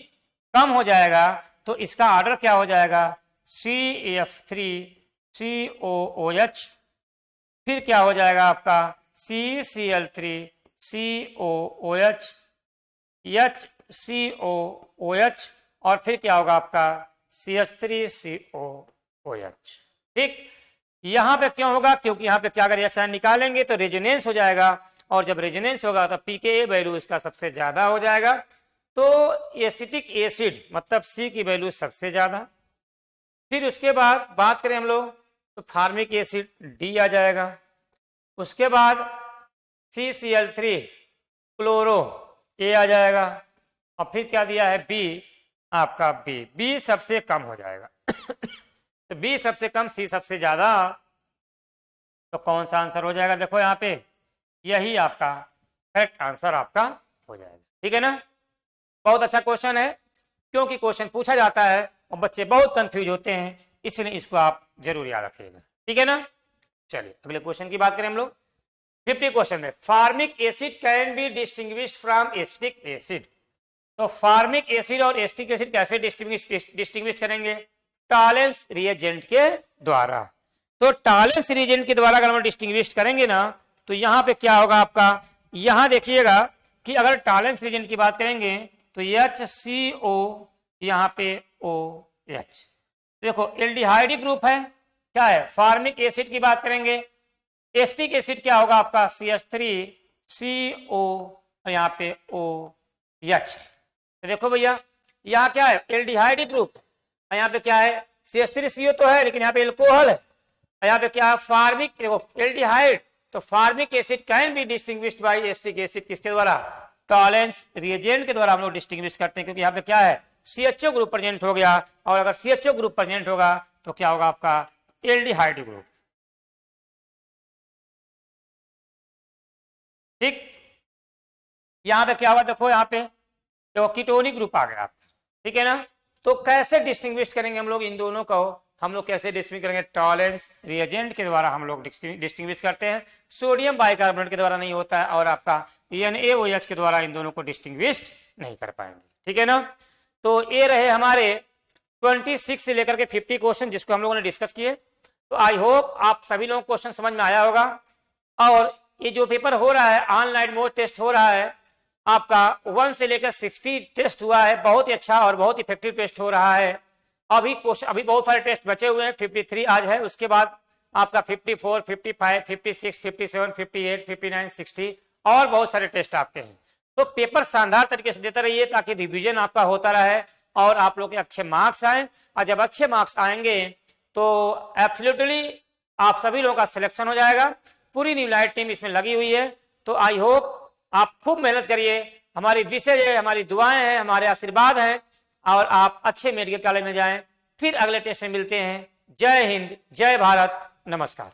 कम हो जाएगा। तो इसका ऑर्डर क्या हो जाएगा CF3COOH, फिर क्या हो जाएगा आपका CCl3COOH, HCOOH और फिर क्या होगा आपका CH3COOH, ठीक। यहां पे क्यों होगा, क्योंकि यहां पे क्या अगर रिएक्शन निकालेंगे तो रेजोनेंस हो जाएगा और जब रेजोनेंस होगा तो pKa वैल्यू इसका सबसे ज्यादा हो जाएगा। तो एसिटिक एसिड मतलब C की वैल्यू सबसे ज्यादा, फिर उसके बाद बात करें हम लोग तो फार्मिक एसिड D आ जाएगा, उसके बाद CCl3 क्लोरो, ए आ जाएगा, और फिर क्या दिया है बी, आपका बी, बी सबसे कम हो जाएगा तो बी सबसे कम, सी सबसे ज्यादा, तो कौन सा आंसर हो जाएगा? देखो यहाँ पे यही आपका करेक्ट आंसर आपका हो जाएगा। ठीक है ना, बहुत अच्छा क्वेश्चन है, क्योंकि क्वेश्चन पूछा जाता है और बच्चे बहुत कंफ्यूज होते हैं, इसलिए इसको आप जरूर याद रखिएगा। ठीक है ना, चलिए अगले क्वेश्चन की बात करें हम लोग। 50 क्वेश्चन में formic acid can be distinguished from acetic acid. तो फार्मिक एसिड और एसिटिक एसिड कैसे डिस्टिंग्विश करेंगे? टॉलेंस रिएजेंट के द्वारा। तो टॉलेंस रिएजेंट के द्वारा अगर हम डिस्टिंग्विश करेंगे ना, तो यहाँ पे क्या होगा आपका, यहाँ देखिएगा कि अगर टॉलेंस रिएजेंट की बात करेंगे तो HCO, यहाँ पे OH, देखो एल्डिहाइड ग्रुप है, क्या है? फार्मिक एसिड की बात करेंगे, एसिटिक एसिड क्या होगा आपका? CH3CO, और यहाँ पे OH। तो देखो भैया यहाँ क्या है? एल्डिहाइड ग्रुप, यहाँ पे क्या है? CH3CO तो है, लेकिन यहाँ पे एल्कोहल है, यहाँ पे क्या है? फार्मिक, देखो एल्डिहाइड, तो formic acid can be distinguished by acetic acid, किसके द्वारा? टॉलेंस रिएजेंट के द्वारा हम लोग डिस्टिंग्विश करते हैं, क्योंकि यहाँ पे क्या है? CHO ग्रुप प्रेजेंट हो गया, और अगर CHO ग्रुप प्रेजेंट होगा तो क्या होगा आपका? Aldehyde group. ठीक, यहाँ पे क्या होगा? देखो यहाँ पे देखो कीटोनिक ग्रुप आ गया आपका। ठीक है ना, तो कैसे डिस्टिंग्विश करेंगे हम लोग इन दोनों को? हम लोग कैसे डिस्टिंग्विश करेंगे? टॉलेंस रिएजेंट के द्वारा हम लोग डिस्टिंग्विश करते हैं, सोडियम बाइकार्बोनेट के द्वारा नहीं होता है, और आपका NaOH के द्वारा इन दोनों को डिस्टिंग्विश नहीं कर पाएंगे। ठीक है ना, तो ये रहे हमारे 26 से लेकर के 50 क्वेश्चन जिसको हम लोगों ने डिस्कस किए। तो आई होप आप सभी लोगों को क्वेश्चन समझ में आया होगा। और ये जो पेपर हो रहा है, ऑनलाइन मोड टेस्ट हो रहा है, आपका 1 से लेकर 60 टेस्ट हुआ है, बहुत ही अच्छा और बहुत इफेक्टिव टेस्ट हो रहा है। अभी बहुत सारे टेस्ट बचे हुए हैं, 53 आज है, उसके बाद आपका 54, 55, 56, 57, 58, 59, 60 और बहुत सारे टेस्ट आपके हैं। तो पेपर शानदार तरीके से देते रहिए, ताकि रिवीजन आपका होता रहे और आप लोग के अच्छे मार्क्स आए। और जब अच्छे मार्क्स आएंगे तो एब्सोल्युटली आप सभी लोगों का सिलेक्शन हो जाएगा। पूरी न्यू लाइट टीम इसमें लगी हुई है। तो आई होप आप खूब मेहनत करिए, हमारी विशेष है, हमारी दुआएं हैं, हमारे आशीर्वाद हैं, और आप अच्छे मेडिकल कॉलेज में जाएं। फिर अगले टेस्ट में मिलते हैं। जय हिंद, जय भारत, नमस्कार।